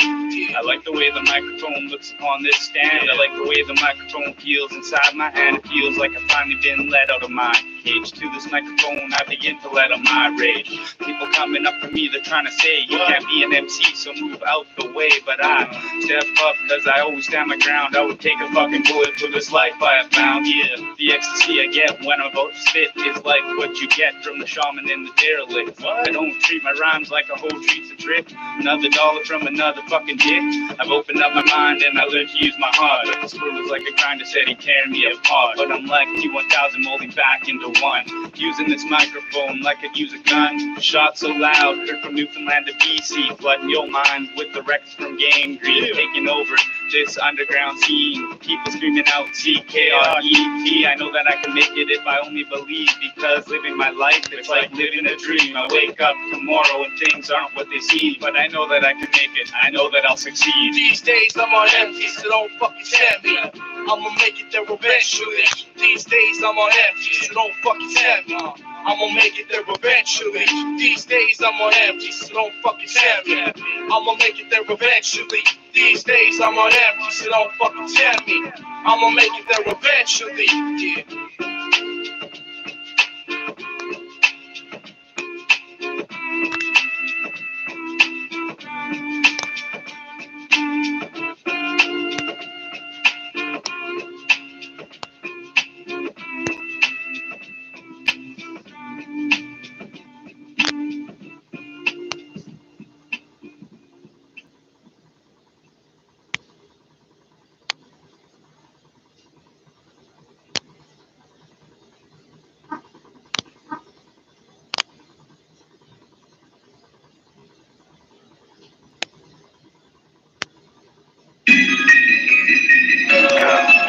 I like the way the microphone looks on this stand. I like the way the microphone feels inside my hand. It feels like I've finally been let out of my cage. To this microphone, I begin to let out my rage. People coming up to me, they're trying to say, you can't be an MC, so move out the way. But I step up, cause I always stand my ground. I would take a fucking bullet for this life I have found. Yeah, the ecstasy I get when I'm about to spit is like what you get from the shaman in the derelict. I don't treat my rhymes like a hoe treats a trick. Another dollar from another fucking dick. I've opened up my mind and I learned to use my heart. But this world is like a grinder said he tearing me apart. But I'm like T1000 molding back into the one. Using this microphone like I'd use a gun. Shot so loud, heard from Newfoundland to BC. Flooding your mind with the records from Game Green. Taking over this underground scene. People screaming out CKRET. I know that I can make it if I only believe. Because living my life, it's like living a dream. I wake up tomorrow and things aren't what they seem. But I know that I can make it. I know that I'll succeed. These days I'm on empty, so don't fucking tempt me. I'ma make it there eventually. These days I'm on empty, so don't fucking tempt me. I'ma make it there eventually. These days I'm on empty, so don't fucking tempt me. I'ma make it there eventually. These days I'm on empty, so don't fucking tempt me. I'ma make it there eventually. Yeah.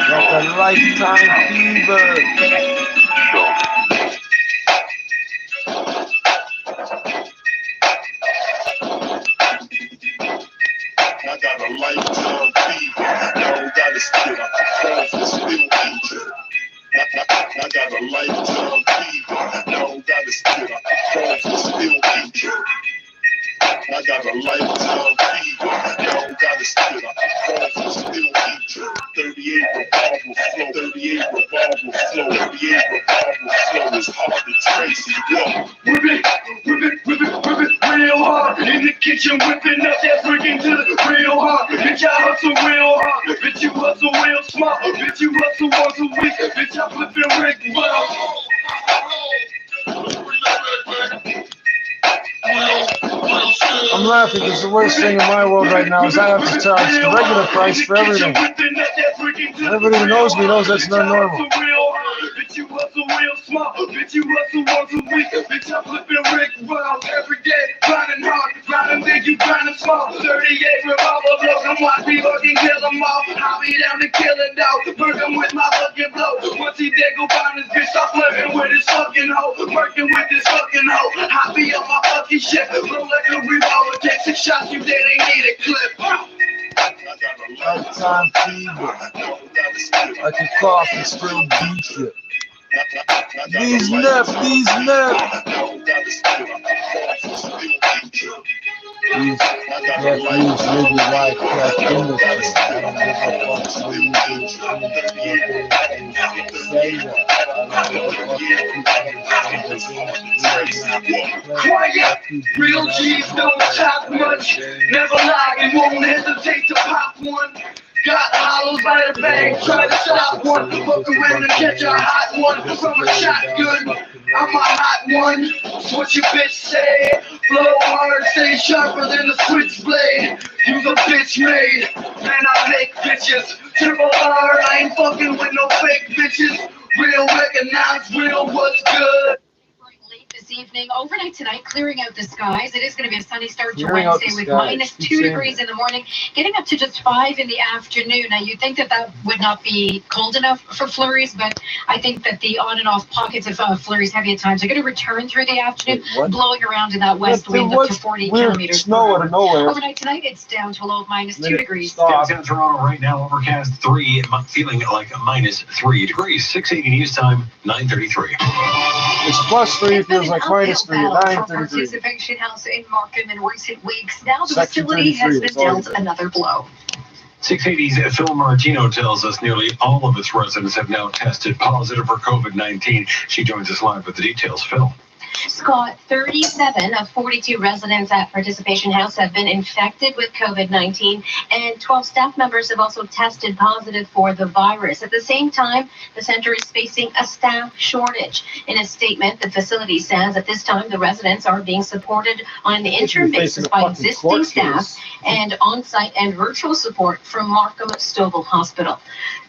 Got the lifetime fever. I got a lifetime fever. Now gotta spit out. Cause it's still injured. I got a lifetime fever. Now gotta spit out. Cause it's still injured. I got a lifetime fever. Now gotta spit out. Cause it's still injured. 38 revolver flow. 38 revolver flow. 38 revolver flow is hard to trace. Yo. Whip it, real hard. In the kitchen, whipping up that freaking to the real hard. Bitch, I hustle real hard. Bitch, you hustle real smart. Bitch, you hustle once a week. Bitch, I flip it Rick well. I'm laughing because the worst thing in my world right now is I have to charge the regular price for everything. Everybody who knows me knows that's not normal. Bitch, you hustle real smart. Bitch, you hustle once a week. Bitch, I flip it Rick well every day. Grinding hard, grinding big, you grinding small. 38 revolver blows. I'm watch me fucking kill them all. I'll be down to kill it though. Work him with my fucking blow. Once he dead, go find this bitch. Stop flirting with his fucking hoe. Working with this fucking hoe. I be on my fucking shit. Blow like a revolver. Take 6 shots, you dead, ain't need a clip. Lifetime fever. I can cough and still beat you. These nuts. These nephews live your life like innocent. I don't give a fuck what you do. Say that. Quiet, real G's don't talk much. Never lie, you won't hesitate to pop one. Got hollows by the bag, try to stop one. Fuck around and catch a hot one from a shotgun. I'm a hot one. What your bitch say? Flow hard, stay sharper than a switchblade. You's a bitch made, man. I make bitches. Triple R, I ain't fucking with no fake bitches. Real recognize real, what's good? This evening, overnight tonight, clearing out the skies. It is going to be a sunny start to Clearing out Wednesday the with skies. minus 2 degrees in the morning, getting up to just 5 in the afternoon. Now, you'd think that that would not be cold enough for flurries, but I think that the on and off pockets of flurries, heavy at times, are going to return through the afternoon, blowing around in that west wind up to 40 kilometers per snow out of nowhere. hour. Overnight tonight, it's down to a low of minus 2 degrees. Downtown Toronto right now, overcast 3, feeling like minus 3 degrees. 6:80 news time, 9:33. It's plus 3, feels like minus 3 at For 9:33. participation house in Markham in recent weeks. Now the Section facility has 33, been it's all dealt good. another blow. 680's Phil Martino tells us nearly all of its residents have now tested positive for COVID-19. She joins us live with the details. Phil. Scott, 37 of 42 residents at Participation House have been infected with COVID-19, and 12 staff members have also tested positive for the virus. At the same time, the center is facing a staff shortage. In a statement, the facility says at this time the residents are being supported on an interim basis by existing staff and on-site and virtual support from Markham Stouffville Hospital.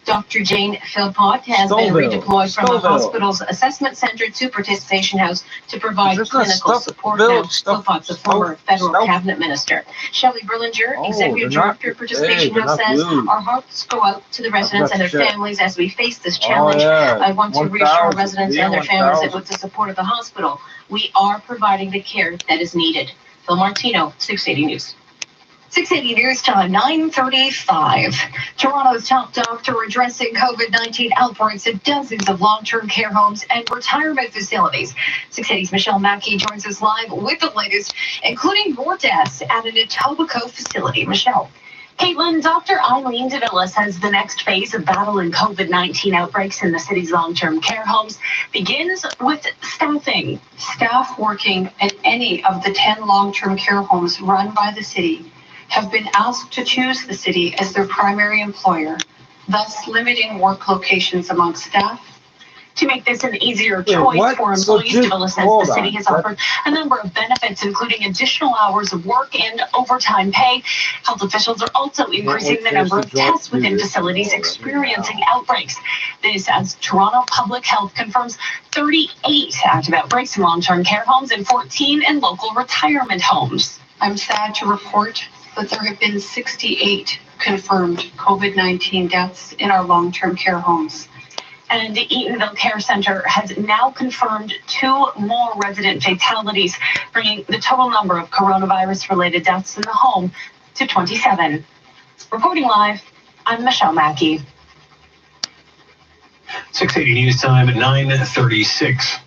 Dr. Jane Philpott has been redeployed from the hospital's assessment center to Participation House to provide clinical support. Now, Philpott's a former federal cabinet minister. Shelley Berlinger, executive director of Participation House, says our hearts go out to the residents and their families as we face this challenge. I want to reassure residents and their families that with the support of the hospital, we are providing the care that is needed. Phil Martino, 680 News. 680 News Time, 9:35. Toronto's top doctor addressing COVID-19 outbreaks at dozens of long-term care homes and retirement facilities. 680's Michelle Mackey joins us live with the latest, including more deaths at an Etobicoke facility. Michelle. Caitlin, Dr. Eileen Davila says the next phase of battling COVID-19 outbreaks in the city's long-term care homes begins with staffing. Staff working at any of the 10 long-term care homes run by the city have been asked to choose the city as their primary employer, thus limiting work locations among staff. To make this an easier choice for employees, Davila says the city has offered a number of benefits, including additional hours of work and overtime pay. Health officials are also increasing the number of tests within facilities experiencing outbreaks. This as Toronto Public Health confirms 38 active outbreaks in long-term care homes and 14 in local retirement homes. I'm sad to report that there have been 68 confirmed COVID-19 deaths in our long-term care homes. And the Eatonville Care Center has now confirmed 2 more resident fatalities, bringing the total number of coronavirus-related deaths in the home to 27. Reporting live, I'm Michelle Mackey. 680 News Time at 9:36.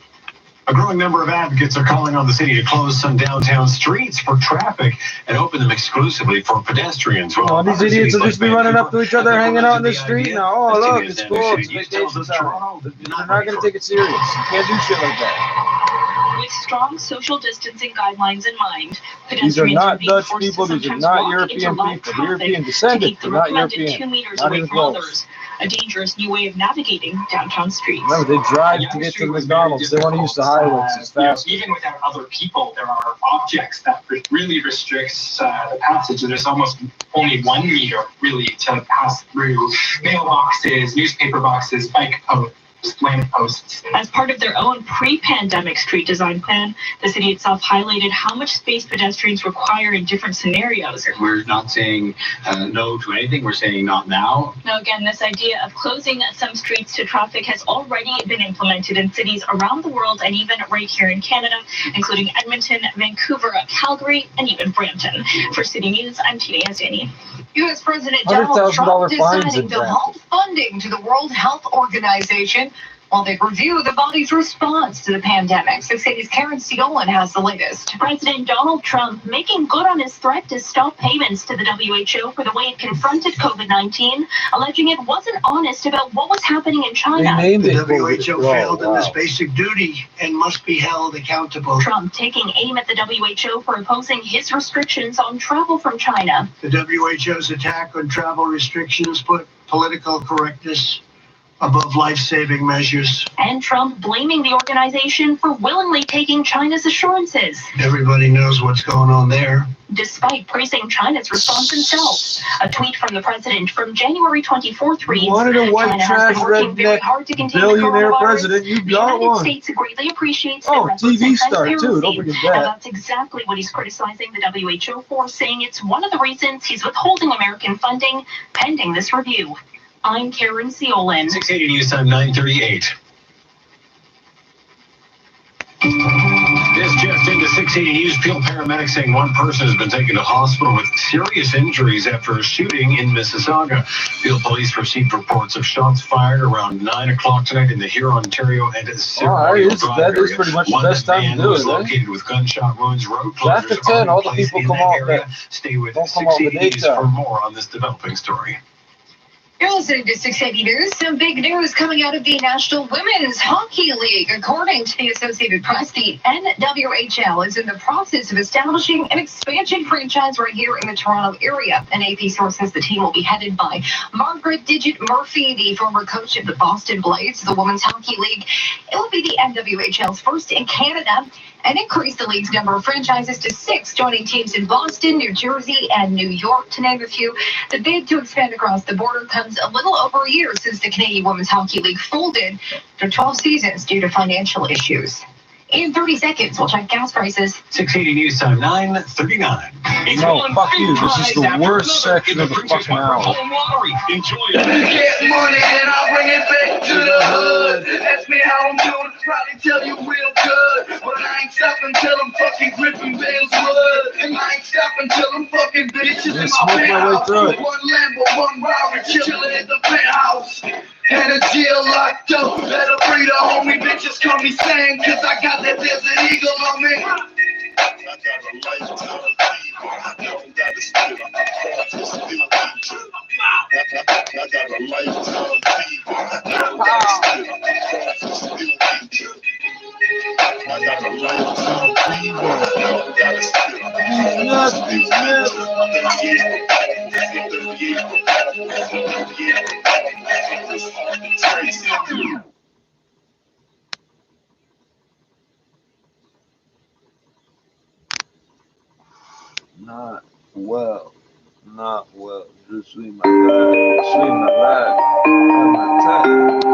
A growing number of advocates are calling on the city to close some downtown streets for traffic and open them exclusively for pedestrians. Well, these idiots will just be running up to each other, hanging out in the street now. Oh, look, it's cool. It's vacation time. They're not going to take it serious. You can't do shit like that. With strong social distancing guidelines in mind, these are not Dutch people. These are not European people. They're European descendants. They're not European. 2 meters not away even from close. others. A dangerous new way of navigating downtown streets. Remember, they drive to get to the McDonald's. They want to use the highways as fast. Even without other people, there are objects that really restricts the passage. There's almost only 1 meter really to pass through mailboxes, newspaper boxes, bike posts, lamp posts. As part of their own pre-pandemic street design plan, the city itself highlighted how much space pedestrians require in different scenarios. We're not saying no to anything. We're saying not now. Now, again, this idea of closing some streets to traffic has already been implemented in cities around the world and even right here in Canada, including Edmonton, Vancouver, Calgary, and even Brampton. For City News, I'm Tina Yazdani. U.S. President Donald Trump deciding to Brampton. halt funding to the World Health Organization while they review the body's response to the pandemic. 680's Karen Seolan has the latest. President Donald Trump making good on his threat to stop payments to the WHO for the way it confronted COVID-19, alleging it wasn't honest about what was happening in China. The WHO failed in this basic duty and must be held accountable. Trump taking aim at the WHO for opposing his restrictions on travel from China. The WHO's attack on travel restrictions put political correctness above life-saving measures. And Trump blaming the organization for willingly taking China's assurances. Everybody knows what's going on there. Despite praising China's response himself. A tweet from the president from January 24th reads, wanted a white China trash has been working very hard to contain the billionaire coronavirus. president. You The got United one. States greatly appreciates their efforts TV and star too. Don't transparency. forget And that. that's exactly what he's criticizing the WHO for, saying it's one of the reasons he's withholding American funding pending this review. I'm Karen Seolan. 680 News Time, 9:38. This just into 680 News. Peel paramedics saying one person has been taken to hospital with serious injuries after a shooting in Mississauga. Peel police received reports of shots fired around 9 o'clock tonight in the Huron, Ontario, and Ceremonial Drive that is area. pretty much the One best time man to do was it, eh? located with gunshot wounds. Road After closures 10, are all in the place people in come that off area. that. Stay with Don't come off the 680 News daytime. for more on this developing story. You're listening to 680 News. Some big news coming out of the National Women's Hockey League. According to the Associated Press, the NWHL is in the process of establishing an expansion franchise right here in the Toronto area. An AP source says the team will be headed by Margaret Digit Murphy, the former coach of the Boston Blades, the Women's Hockey League. It will be the NWHL's first in Canada and increase the league's number of franchises to 6, joining teams in Boston, New Jersey, and New York, to name a few. The bid to expand across the border comes a little over a year since the Canadian Women's Hockey League folded for 12 seasons due to financial issues. In 30 seconds, we'll check gas prices. 680 News Time, 9:39. No, fuck you. This is the worst section of the fucking hour. Enjoy Get money and I'll bring it back to the hood. Ask me how I'm doing, probably tell you real good. But I ain't stopping till I'm fucking gripping Bale's wood. And I ain't stopping till I'm fucking bitches in my penthouse. One Lambo, one Rari, chillin' at the penthouse. And a jail locked up. Better free the homie bitches call me Sam, cause I got that desert eagle on me. Not well. Je suis malade. Je suis malade. I'm attacked.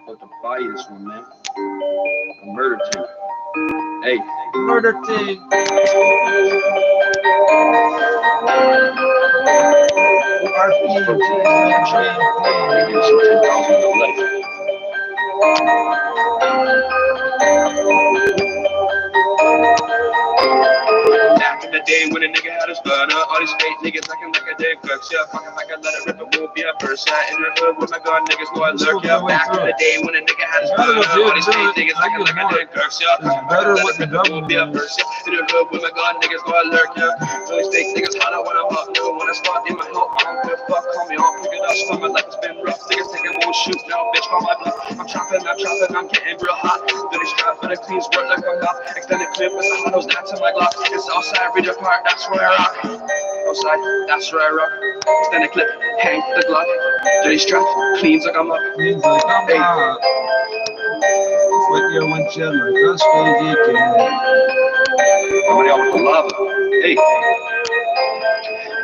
About to buy you this one, man. A murder team. Hey, murder team. Back in the day when a nigga had his burner, all these fake niggas acting like a dick cooks. Yeah, fucking like I let it rip, it won't be a verse. In the hood with my gun, niggas know I lurk. Yeah, back in the day when a nigga had his burner, all these fake niggas acting like a dick cooks. Yeah, fucking like I let it rip, it won't be a verse. In the hood with my gun, niggas know I lurk. Yeah, all these fake niggas holler when I'm up. No, when I start in my help, I don't give a fuck. Call me on, pick it up, spend my life has been rough. Niggas think I won't shoot, now bitch, call my bluff. I'm chopping, I'm getting real hot. Dirty strap for the clean squirt like I'm not. Extended clip with the hollows, that's in my Glock. It's outside, read your part, that's where I rock. Outside, that's where I rock. Extended clip, hang the Glock. Dirty strap, cleans like I'm up. Cleans like I'm up. With your windshield like a stage kid. Somebody out with the lava. Hey.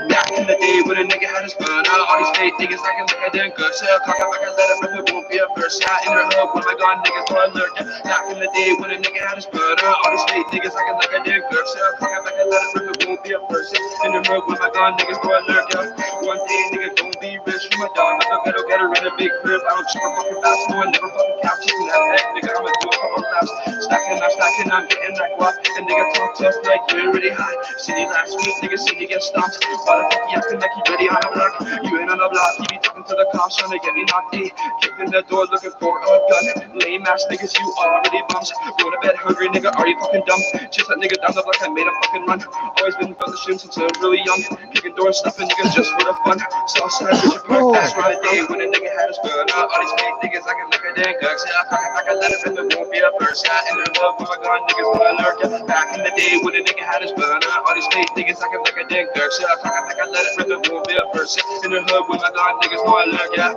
Back in the day when a nigga had his burner, all these fake niggas acting like I didn't go. Say I cock up, I can let it rip, it won't be a verse. Yeah, in the hood with my gun, niggas know I lurk. Back in the day when a nigga had his burner, all these fake niggas acting like I didn't go. Say I cock up, I can let it rip, it won't be a verse. In the hood with my gun, niggas know I lurk. Yeah, one day nigga gon' be rich from my dog. Never gonna get her in a big crib. I don't check a fucking fast, no, I never fucking cap chicken that heck, nigga. I'ma do a couple laps. Stacking, I'm getting that guap. And nigga talk tough like you're really hot. City last week, nigga see you get stomped. Why the fuck you acting like you ready on the block? You ain't on the block, you be talking to the cops trying to get me knocked in. Kicked in the door looking for a gun. Lame ass niggas, you already bums. Go to bed hungry, nigga, are you fucking dumb? Just that nigga down the block, I made a fucking run. Always been from the stream since I was really young. Kicking doors, stuffing niggas just for the fun. Southside, Richard Park, that's right. Day when a nigga had his gun. All these fake niggas acting like a damn gucks. Yeah, I can let it rip, it won't be a verse. Yeah, in the hood with my gun, niggas know I lurk. Yeah, back in the day when a nigga had his gun. All these fake niggas acting like a damn gucks. Yeah, I can let it rip, it won't be a verse. In the hood with my gun, niggas know I lurk. Yeah.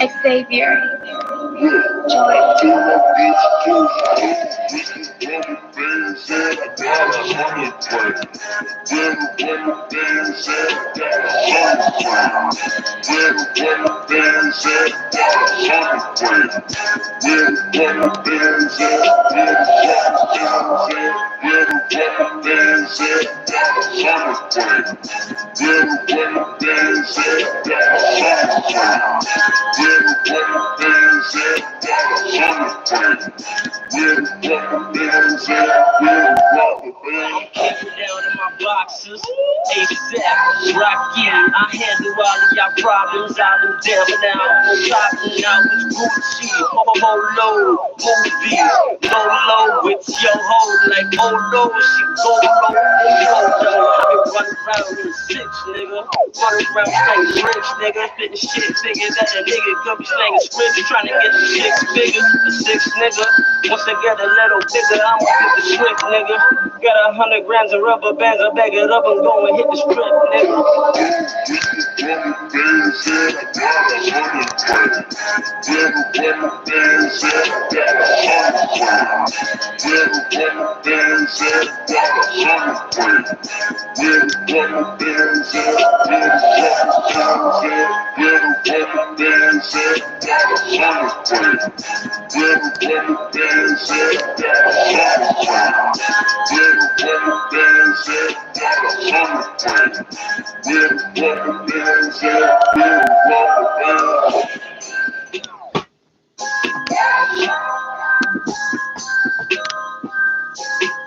Xavier. Down in my boxes, ASAP, rock in. I handle all of y'all problems. I've been down, but now I'm popping out with Gucci, Polo, movies, low with your hoe like oh no, she go low, oh no. I been running around with six, nigga, running around slanging bricks, nigga, spitting shit, thinking that a nigga could be slanging scripts, trying to get the 6 figures, the 6 nigga. Once I get a little bigger, I'ma get the swift, nigga. Got 100 grams of rubber bands, I bag it up and go and hit the strip, nigga.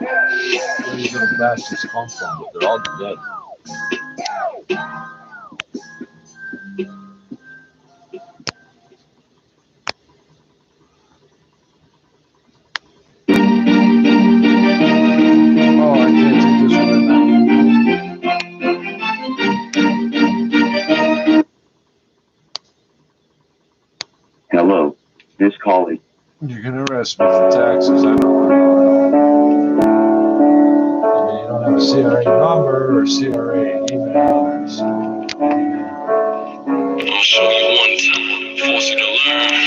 Where these little bastards come from, but they're all dead. Oh, I can't take this one now. Hello, this call is. You can arrest me for taxes, I know. I mean, you don't have a CRA number or CRA email address. I'll show you one time, force you to learn.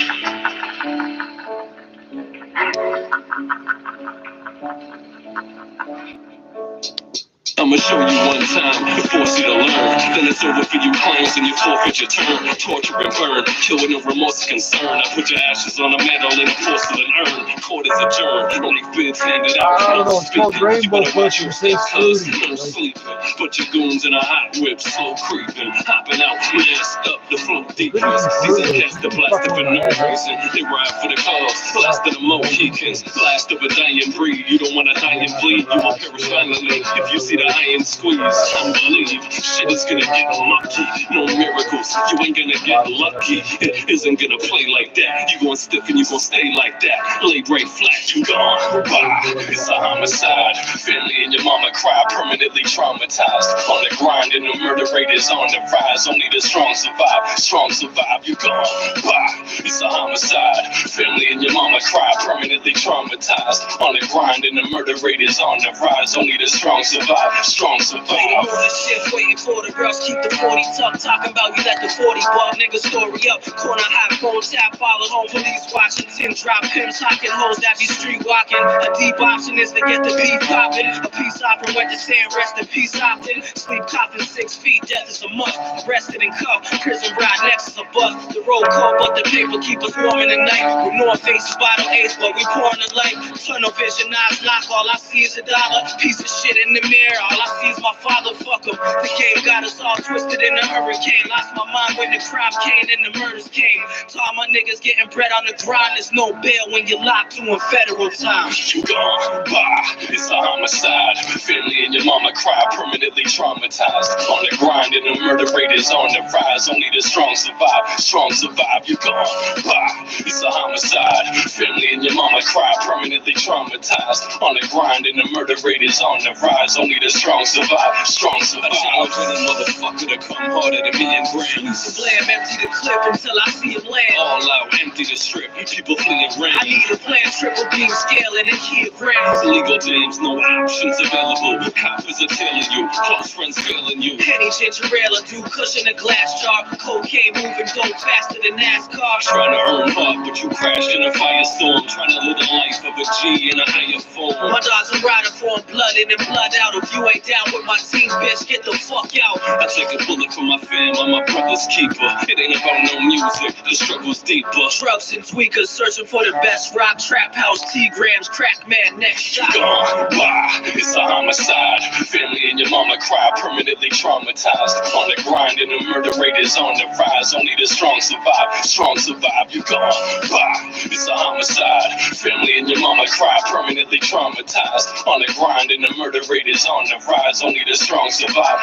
I'ma show you one time, force you to learn. Then it's over for you claims and you forfeit your turn. Torture and burn, kill with no remorse or concern. I put your ashes on a medal and porcelain urn. Court is adjourned, only bids handed out. I don't know, it's called Rainbow Push and Safe Fruity. No sleeping, but your goons in a hot whip, slow creeping. Hopping out, masked up, the flow deepens. These are cats that blast up for no reason. They ride for the cause, blast of the Mohicans. Blast of a dying breed, you don't wanna die and bleed. You will perish violently if you see the iron squeeze. I believe shit is gonna get lucky. No miracles, you ain't gonna get lucky. It isn't gonna play like that. You gon' stiff and you gon' stay like that. Lay right flat, you gone. Bah, it's a homicide. Family and your mama cry, permanently traumatized. On the grind and the murder rate is on the rise. Only the strong survive. Strong survive, you gone. Bah, it's a homicide. Family and your mama cry, permanently traumatized. On the grind and the murder rate is on the rise. Only the strong survive. Strong survive. Waiting on the shit, waiting for the girls, keep the 40 tucked. Talking about you let the 40 ball nigga story up. Corner hot phone tap, follow home, police watching. 10 drop pimps, hocking hoes that be street walking. A deep option is to get the beef popping. A peace offering went to saying rest in peace often. Sleep coffin 6 feet, death is a must. Arrested and cuffed, prison ride next is a bust. The road cold, but the paper keep us warm in the night. With North Faces, bottle ace, but we pouring the light. Tunnel vision, eyes lock, all I see is a dollar. Piece of shit in the mirror, all I see is my father, fuck him. The game got us all twisted in a hurricane. Lost my mind when the crime came and the murders came. To all my niggas getting bread on the grind, there's no bail when you're locked doing federal time. You gone, bah, it's a homicide. Family and your mama cry, permanently traumatized. On the grind and the murder rate is on the rise. Only the strong survive. Strong survive, you gone, bah, it's a homicide. Family and your mama cry, permanently traumatized. On the grind and the murder rate is on the rise. Only the strong survive. Strong survive. I challenge any motherfucker to come harder than me and Graham. Use the blam, empty the clip until I see him land. All out, empty empty the strip. People fleeing rent. I need a plan, triple beam scaling and kilograms. Illegal jams, no options available. Coppers are tailing you, close friends failing you. Penny ginger ale, do cushion a glass jar. Cocaine moving dope faster than NASCAR. Trying to earn hard, but you crashed in a firestorm. Trying to live the life of a G in a higher form. My dogs are riding for blood in and blood out. If you ain't down with my team, bitch, get the fuck out. I take a bullet for my fam, I'm my brother's keeper. It ain't about no music, the struggle's deeper. Drugs and tweakers searching for the best rock, trap house, T-grams, crack man, next shot. Gone, bye, it's a homicide. Family and your mama cry, permanently traumatized. On the grind and the murder rate is on the rise. Only the strong survive, you gone, bye, it's a homicide. Family and your mama cry, permanently traumatized. On the grind and the murder rate is on the rise. Only the strong survive,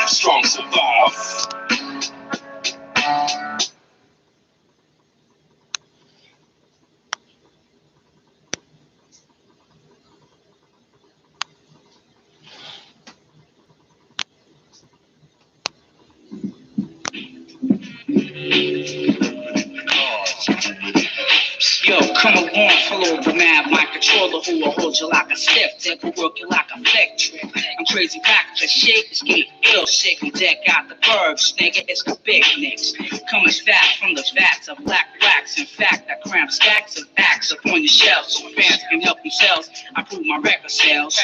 Yo, come along, follow the map, my controller who will hold you like a stiff, dick will work you like a flick trick. I'm crazy back to shake, it's getting ill, shaking deck out the burbs, nigga, it's the big nicks. Coming fat from the vats of black wax, in fact, I cramp stacks of acts upon your shelves, so fans can help themselves, I prove my record sales.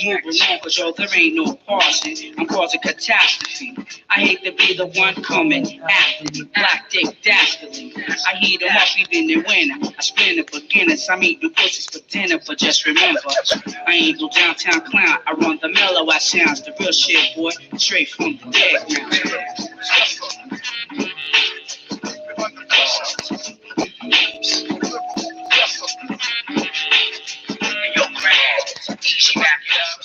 Move along, cause yo, there ain't no pausing, I'm causing catastrophe. I hate to be the one coming after you, black dick dastardly. I heat them up even in winter. I spin the beginners, I'm eating pussies for dinner, but just remember, I ain't no downtown clown, I run the mellow ass sounds, the real shit, boy, straight from the dead ground. Yo, Craig, she back it up.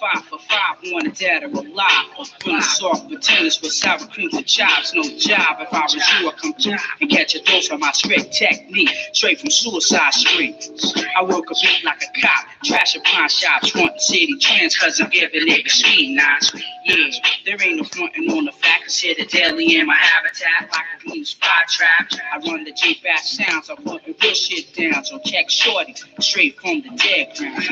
5 for 5, wanted dead or alive. Feeling soft potatoes with sour creams and chives. No job, if I was you, I'd come through and catch a dose of my strict technique. Straight from Suicide Street. I work a beat like a cop. Trash and pawn shops, front city trends, cause I'm giving niggas speed knots. Yeah, there ain't no frontin' on the fact, cause here the daily in my habitat, like a green spot trap. I run the J-Bass sounds, I'm putting real shit down, so check shorty, straight from the dead ground.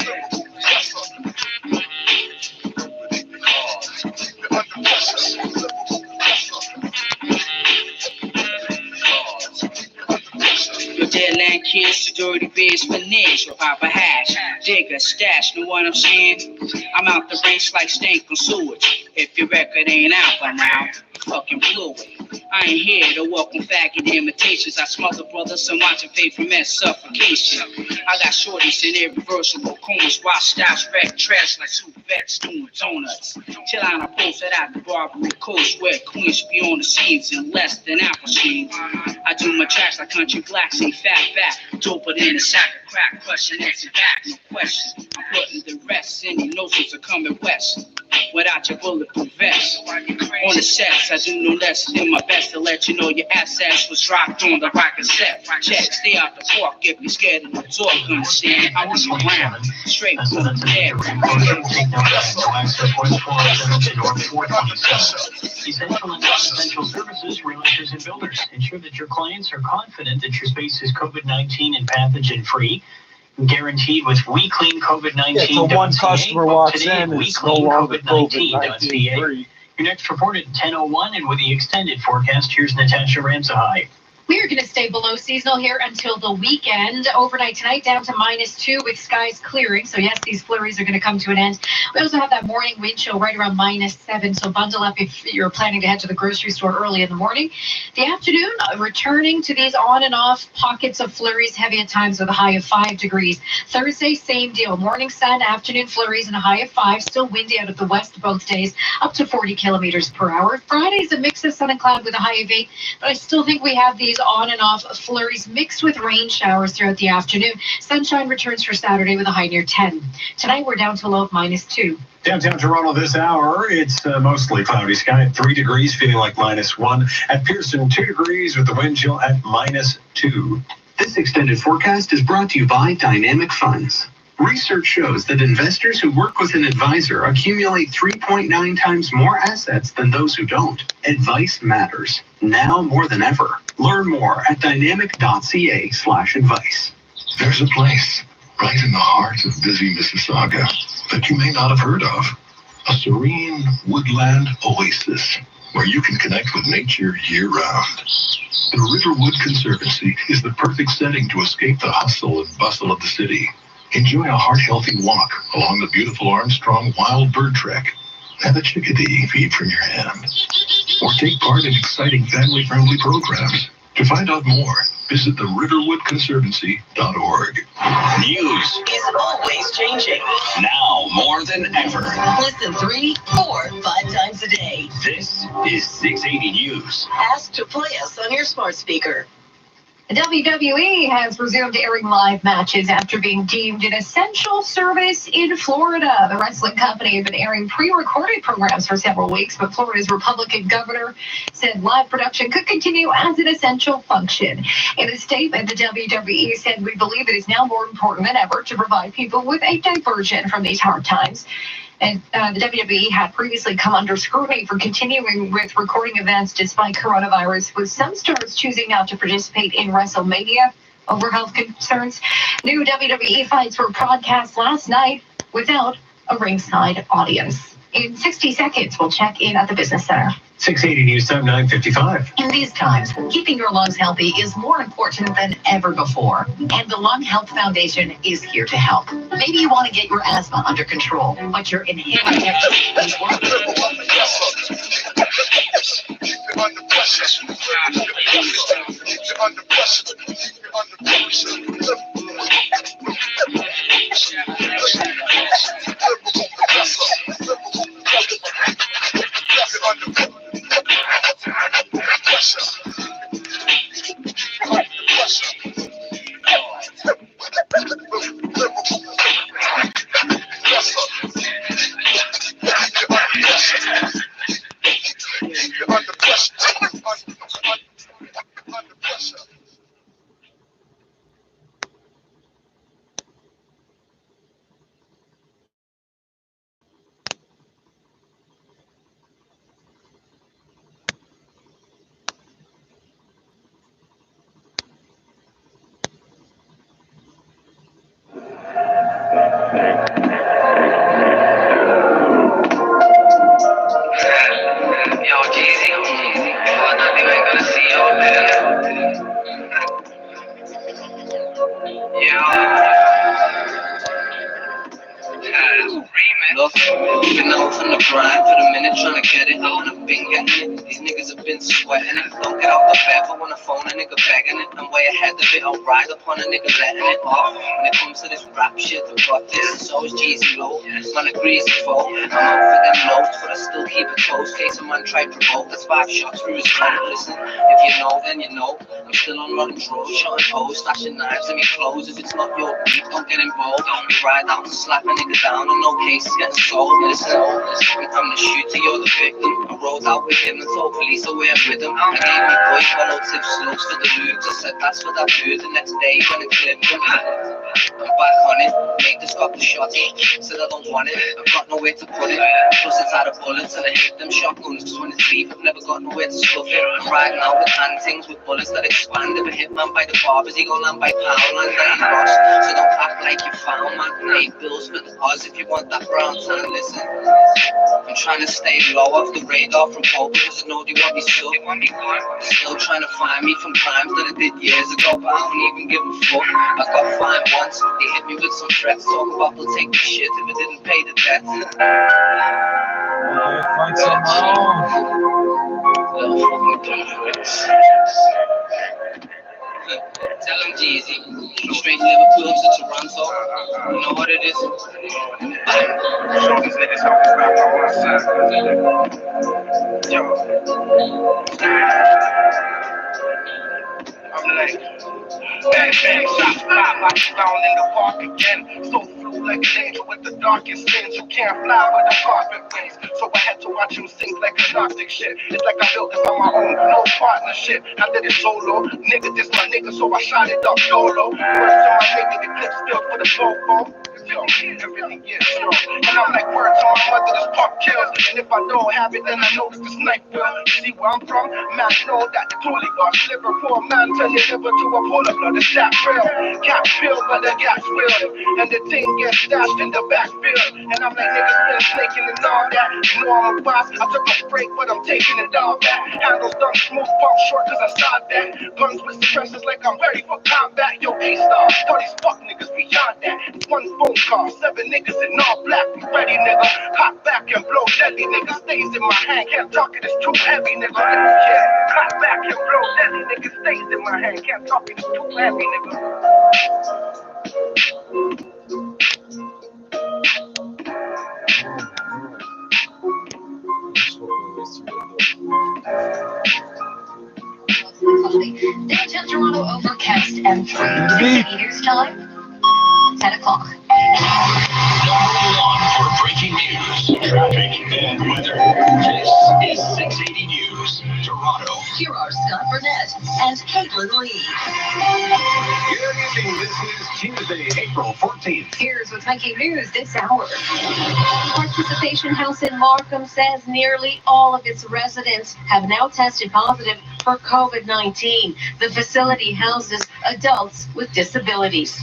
Your dead land kids, security bids for niche or pop a hash. Dig a stash, know what I'm saying? I'm out the race like stank on sewage. If your record ain't out by now, you fucking blew it. I ain't here to welcome faggot imitations. I smother brothers and watch them fade from mess suffocation. I got shorties in irreversible comas, watch styles wreck trash like two vets doing donuts. Till I posted out the Barbary Coast where queens be on the scenes in less than apple sheens. I do my tracks like country blacks, ain't fat back, doper than a sack of crack, crushing heads and back, no question. I'm putting the rest in your notions are coming west. Without your bulletproof vest. On the sets, I do no less than my best to let you know your assets was dropped on the rocket set. Check, stay out the park if you're scared of the door. Understand? I was around, straight from the dead. Essential and non-essential services, realtors and builders. Ensure that your clients are confident that your space is COVID-19 and pathogen-free. Guaranteed with We Clean COVID-19. Yeah, so one customer walks in and it's no longer COVID-19 free. Your next report at 10:01, and with the extended forecast, here's Natasha Ramsahai. We are going to stay below seasonal here until the weekend. Overnight tonight down to -2 with skies clearing. So yes, these flurries are going to come to an end. We also have that morning wind chill right around -7. So bundle up if you're planning to head to the grocery store early in the morning. The afternoon, returning to these on and off pockets of flurries, heavy at times with a high of 5 degrees. Thursday, same deal. Morning sun, afternoon flurries and a high of 5. Still windy out of the west both days, up to 40 kilometers per hour. Friday's a mix of sun and cloud with a high of 8. But I still think we have these on and off flurries mixed with rain showers throughout the afternoon. Sunshine returns for Saturday with a high near 10. Tonight we're down to a low of -2. Downtown Toronto this hour, it's mostly cloudy sky at 3 degrees, feeling like -1. At Pearson, 2 degrees with the wind chill at -2. This extended forecast is brought to you by Dynamic Funds. Research shows that investors who work with an advisor accumulate 3.9 times more assets than those who don't. Advice matters, now more than ever. Learn more at dynamic.ca/advice. There's a place right in the heart of busy Mississauga that you may not have heard of. A serene woodland oasis where you can connect with nature year-round. The Riverwood Conservancy is the perfect setting to escape the hustle and bustle of the city. Enjoy a heart-healthy walk along the beautiful Armstrong Wild Bird Trek. Have a chickadee feed from your hand. Or take part in exciting family-friendly programs. To find out more, visit theriverwoodconservancy.org. News is always changing. Now more than ever. Listen 3, 4, 5 times a day. This is 680 News. Ask to play us on your smart speaker. The WWE has resumed airing live matches after being deemed an essential service in Florida. The wrestling company had been airing pre-recorded programs for several weeks, but Florida's Republican governor said live production could continue as an essential function. In a statement, the WWE said, "We believe it is now more important than ever to provide people with a diversion from these hard times." And the WWE had previously come under scrutiny for continuing with recording events despite coronavirus, with some stars choosing not to participate in WrestleMania over health concerns. New WWE fights were broadcast last night without a ringside audience. In 60 seconds, we'll check in at the Business Center. 680 News Time 9:55. In these times, keeping your lungs healthy is more important than ever before, and the Lung Health Foundation is here to help. Maybe you want to get your asthma under control, but your inhaler is working. Look, been out from the grind for the minute, trying to get it out. I've been getting it. These niggas have been sweating it. Don't get out the bed for when I phone a nigga begging it. I'm way ahead of it. I'll ride upon a nigga letting it off. When it comes to this rap shit, I've got this. So is Jeezy low. Man, a greasy foe. I'm out for them notes, but I still keep it close. Case a man tried to provoke. That's 5 shots through his throat. Listen, if you know, then you know. I'm still on Rodden's road, shotting hoes, stashing knives in me clothes. If it's not your beat, don't get involved. We ride out to slap a nigga down, and no cases getting sold. Listen, I'm the shooter, you're the victim. I rode out with him and told police away with him. I gave me boys 102 slugs for the loot. I said that's for that dude. The next day, when it clipped him, I'm back on it. Make this got the shot. Said I don't want it. I've got nowhere to put it. Plus it's out of bullets and I hit them shotguns. Cause when it's beef, I've never got nowhere to stuff it. I'm riding out with hand things with bullets that expand. If a hitman by the barbers, he go land by pound. Land that he lost. So don't act like you found, man. Pay bills for the odds if you want that brown tan. Listen, I'm trying to stay low off the radar from hope because I know they want me still. Still trying to find me from crimes that I did years ago, but I don't even give a fuck. I got fined once. They hit me with some threats. Talk about they'll take the shit if I didn't pay the debt. Find some wrong. Tell him Jeezy. Straight Liverpool to Toronto. You know what it is? Show these niggas how we rap on one side. Yo. I'm like, bang, bang, shots fly like down in the park again. So flew like an angel with the darkest sins. You can't fly with the carpet wings. So I had to watch you sing like a toxic shit. It's like I built this on my own, no partnership. I did it solo. Nigga, this my nigga, so I shot it up solo. First time I made the clip still for the fofo. yo, it really gets strong. And I'm like, word to my mother, this pop kills. And if I don't have it, then I know that this night will. You see where I'm from? Man, know that the coolie got sliver for a man, turn your liver to a polar blood. It's that real. Cat pill, but the gas will. And the thing gets stashed in the backfield. And I'm like, niggas been snaking and all that. You know I'm a boss. I took a break, but I'm taking it all back. Handles done smooth, pump short, cause I saw that. Guns with suppressors like I'm ready for combat. Yo, A-Star, all these fuck niggas beyond that. One phone call, 7 niggas in all black. We ready, nigga. Hot back and blow deadly, nigga. Stays in my hand, can't talk it, it's too heavy, nigga. Yeah, hot back and blow deadly, nigga. Stays in my hand, can't talk it, it's too heavy, nigga. Downtown Toronto overcast and 3. 6 News time, 10 o'clock. Number 1 for breaking news, traffic, and weather. This is 680 News, Toronto. Here are Scott Burnett and Caitlin Lee. Good evening. This is Tuesday, April 14th. Here's what's making news this hour. Participation House in Markham says nearly all of its residents have now tested positive for COVID-19. The facility houses adults with disabilities.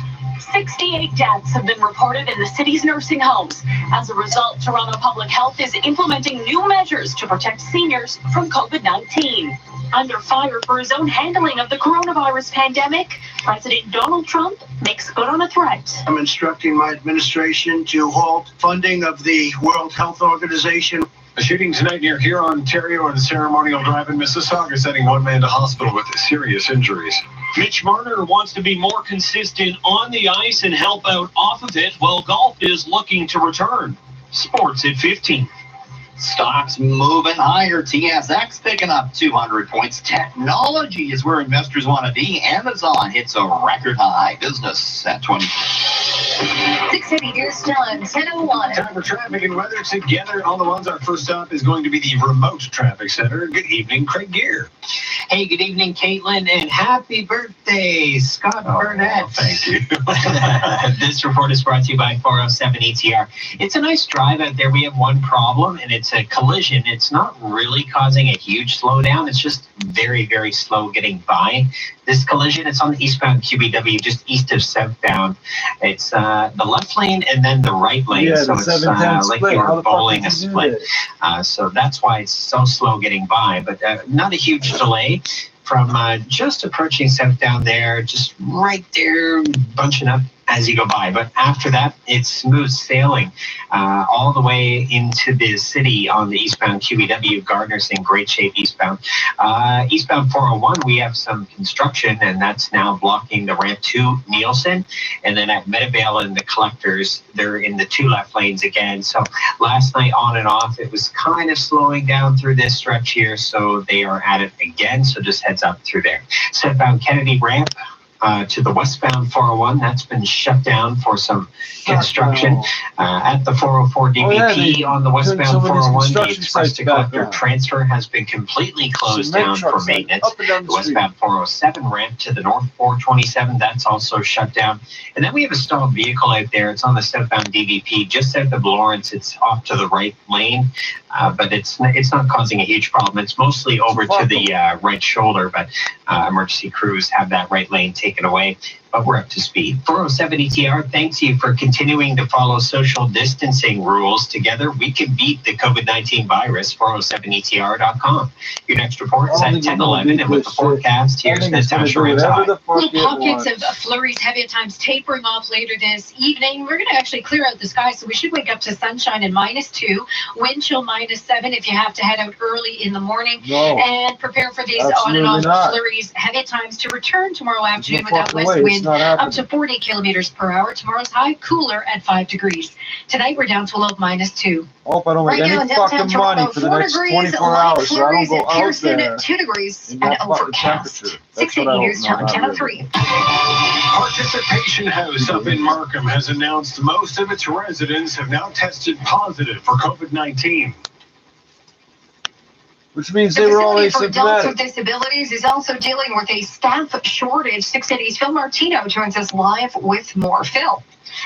68 deaths have been reported in the city's nursing homes. As a result, Toronto Public Health is implementing new measures to protect seniors from COVID-19. Under fire for his own handling of the coronavirus pandemic, President Donald Trump makes good on a threat. I'm instructing my administration to halt funding of the World Health Organization. A shooting tonight near here, Ontario, and Ceremonial Drive in Mississauga, sending one man to hospital with serious injuries. Mitch Marner wants to be more consistent on the ice and help out off of it, while golf is looking to return. Sports at 15. Stocks moving higher. TSX picking up 200 points. Technology is where investors want to be. Amazon hits a record high. Business at 20. 680 News time, 10:01. Time for traffic and weather together on the ones. Our first stop is going to be the remote traffic center. Good evening, Craig Gear. Hey, good evening, Caitlin, and happy birthday, Scott Burnett. Thank you. This report is brought to you by 407 ETR. It's a nice drive out there. We have one problem, and it's a collision. It's not really causing a huge slowdown. It's just very, very slow getting by. This collision, it's on the eastbound QBW, just east of southbound. It's the left lane and then the right lane. Yeah, so the it's 7-10 like split. you're bowling a split. So that's why it's so slow getting by. But not a huge delay from just approaching southbound there, just right there, bunching up as you go by. But after that, it's smooth sailing all the way into the city on the eastbound QEW. Gardner's in great shape eastbound. Eastbound 401, we have some construction, and that's now blocking the ramp to Nielsen. And then at Meadowvale and the Collectors, they're in the 2 left lanes again. So last night on and off, it was kind of slowing down through this stretch here. So they are at it again. So just heads up through there. Southbound Kennedy ramp to the westbound 401, that's been shut down for some construction. At the 404 DVP on the westbound 401, the express to collector transfer has been completely closed down for maintenance. The westbound 407 ramp to the north 427, that's also shut down. And then we have a stalled vehicle out there. It's on the southbound DVP just south of Lawrence. It's off to the right lane, but it's not causing a huge problem. It's mostly over to the right shoulder, but emergency crews have that right lane taken away. But we're up to speed. 407 ETR thanks you for continuing to follow social distancing rules. Together, we can beat the COVID-19 virus. 407etr.com. Your next report is at 10:11, and with the forecast, here's Natasha Ramsay. Little pockets of flurries, heavy at times, tapering off later this evening. We're going to actually clear out the sky, so we should wake up to sunshine and -2. Wind chill -7 if you have to head out early in the morning. No, and prepare for these on and off flurries, heavy at times to return tomorrow afternoon with that west wind up to 40 kilometers per hour. Tomorrow's high cooler at 5 degrees. Tonight we're down to a low of -2. Hope I don't make any fucking money for the next 24 hours, so I don't go out there 2 degrees in and that fucking overcast. temperature. 680 News time, 10:03. Participation House up in Markham has announced most of its residents have now tested positive for COVID-19. Which means they were all The facility for adults with asymptomatic. disabilities is also dealing with a staff shortage. 680's Phil Martino joins us live with more. Phil.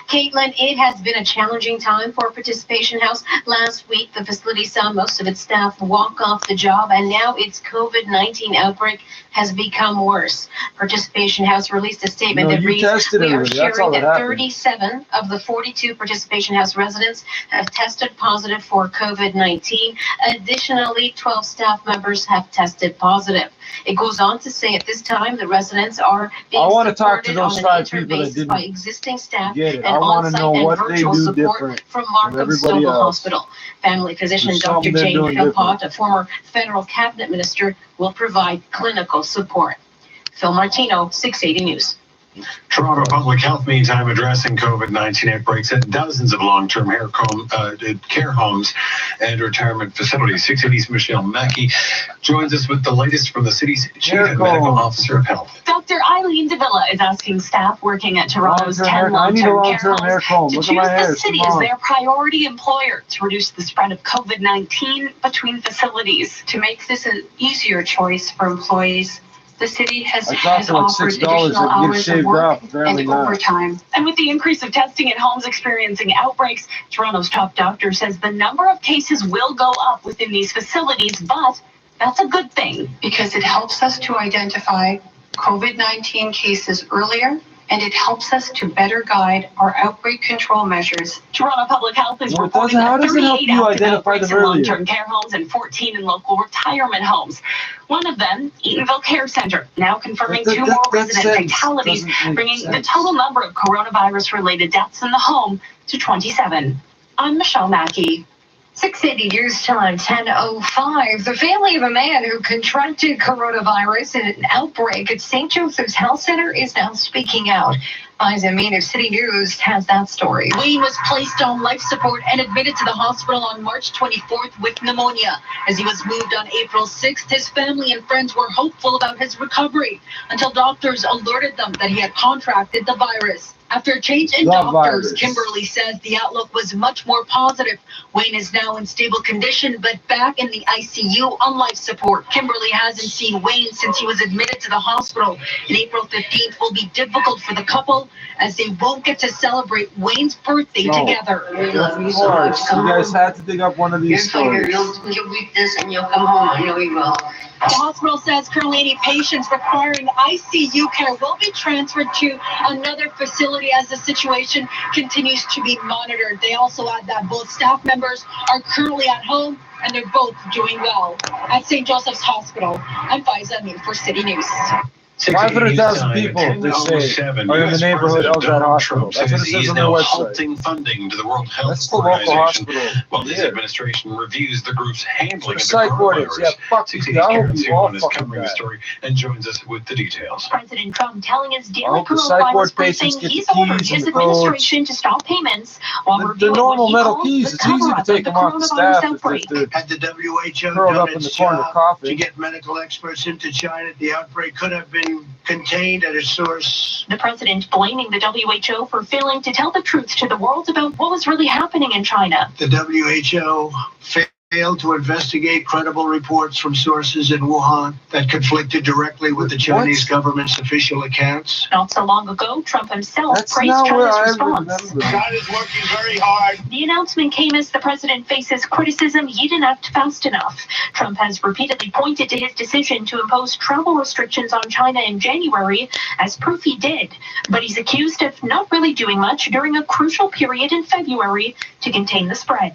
Caitlin, it has been a challenging time for Participation House. Last week, the facility saw most of its staff walk off the job, and now its COVID-19 outbreak has become worse. Participation House released a statement that reads, "We are sharing that 37 of the 42 Participation House residents have tested positive for COVID-19. Additionally, 12 staff members have tested positive." It goes on to say at this time, the residents are being supported on an interim basis by existing staff and on-site and virtual support from Markham Stouffville Hospital. Family physician Dr. Jane Philpott, a former federal cabinet minister, will provide clinical support. Phil Martino, 680 News. Toronto Public Health, meantime, addressing COVID-19 outbreaks at dozens of long-term care homes and retirement facilities. 680's Michelle Mackey joins us with the latest from the city's Chief Medical Officer of Health. Dr. Eileen Davila is asking staff working at Toronto's 10 long-term care homes to choose the city as their priority employer to reduce the spread of COVID-19 between facilities. To make this an easier choice for employees, the city has offered additional hours of work and overtime. And with the increase of testing in homes experiencing outbreaks, Toronto's top doctor says the number of cases will go up within these facilities, but that's a good thing. Because it helps us to identify COVID-19 cases earlier, and it helps us to better guide our outbreak control measures. Toronto Public Health is reporting that 38 active outbreaks in long-term care homes and 14 in local retirement homes. One of them, Eatonville Care Center, now confirming 2 more resident fatalities, bringing the total number of coronavirus-related deaths in the home to 27. I'm Michelle Mackey. 680 News Time, 10:05. The family of a man who contracted coronavirus in an outbreak at St. Joseph's Health Center is now speaking out. Isa Amin of City News has that story. Wayne was placed on life support and admitted to the hospital on March 24th with pneumonia. As he was moved on April 6th, his family and friends were hopeful about his recovery until doctors alerted them that he had contracted the virus. After a change in doctors, Kimberly says the outlook was much more positive. Wayne is now in stable condition, but back in the ICU on life support. Kimberly hasn't seen Wayne since he was admitted to the hospital. And April 15th will be difficult for the couple as they won't get to celebrate Wayne's birthday together. Of course, you guys had to dig up one of these stories. You'll read this and you'll come home. I know you will. The hospital says currently any patients requiring ICU care will be transferred to another facility as the situation continues to be monitored. They also add that both staff members are currently at home and they're both doing well. At St. Joseph's Hospital, I'm Isa Amin for City News. 500,000 people, they say, are in the neighborhood of that hospital. That's what it says on their website. Halting funding to the World Health That's the local hospital. While this administration reviews the group's handling of the psych wardens. Yeah, fuck you. I hope you all is covering the story and joins us with the details. President Trump telling his daily coronavirus briefing he's ordered his administration to stop payments while reviewing normal what he metal calls keys. the It's easy to take them off the staff Had the WHO curled done up in the its corner job coughing. to get medical experts into China, the outbreak could have been contained at its source. The president blaming the WHO for failing to tell the truth to the world about what was really happening in China. The WHO failed to investigate credible reports from sources in Wuhan that conflicted directly with the Chinese government's official accounts. Not so long ago, Trump himself praised China's response. China's working very hard. The announcement came as the president faces criticism he didn't act fast enough. Trump has repeatedly pointed to his decision to impose travel restrictions on China in January as proof he did, but he's accused of not really doing much during a crucial period in February to contain the spread.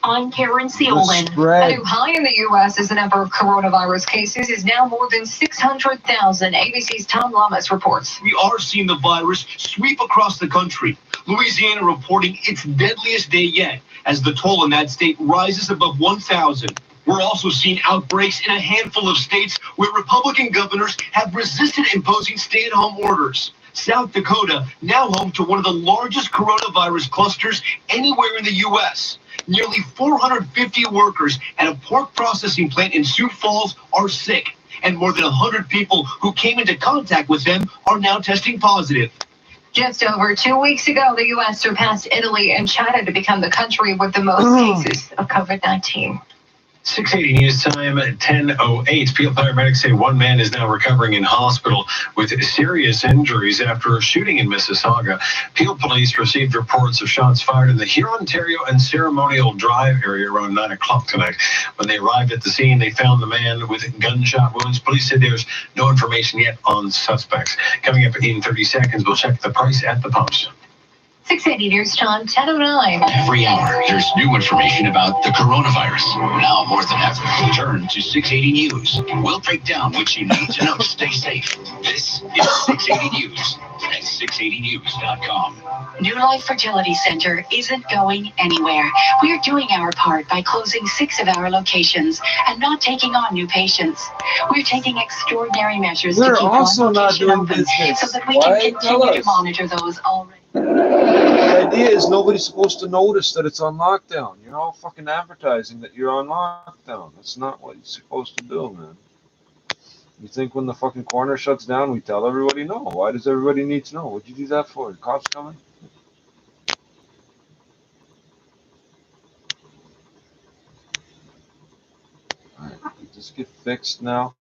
I'm Karen Seolin. A new high in the U.S. as the number of coronavirus cases is now more than 600,000. ABC's Tom Lamas reports. We are seeing the virus sweep across the country. Louisiana reporting its deadliest day yet as the toll in that state rises above 1,000. We're also seeing outbreaks in a handful of states where Republican governors have resisted imposing stay-at-home orders. South Dakota, now home to one of the largest coronavirus clusters anywhere in the U.S. Nearly 450 workers at a pork processing plant in Sioux Falls are sick, and more than 100 people who came into contact with them are now testing positive. Just over 2 weeks ago, the U.S. surpassed Italy and China to become the country with the most cases of COVID-19. 680 news time at 10:08. Peel paramedics say one man is now recovering in hospital with serious injuries after a shooting in Mississauga. Peel police received reports of shots fired in the Hurontario and Ceremonial Drive area around 9 o'clock tonight. When they arrived at the scene, they found the man with gunshot wounds. Police said there's no information yet on suspects. Coming up in 30 seconds, we'll check the price at the pumps. 680 news time, 10:09. Every hour, there's new information about the coronavirus. Now more than ever, turn to 680 News. We'll break down what you need to know to stay safe. This is 680 News at 680news.com. New Life Fertility Center isn't going anywhere. We're doing our part by closing 6 of our locations and not taking on new patients. We're taking extraordinary measures to keep one location open so that we can continue to monitor those already. The idea is nobody's supposed to notice that it's on lockdown. You're all fucking advertising that you're on lockdown. That's not what you're supposed to do, man. You think when the fucking corner shuts down, we tell everybody no? Why does everybody need to know? What'd you do that for? The cops coming? Alright, just get fixed now.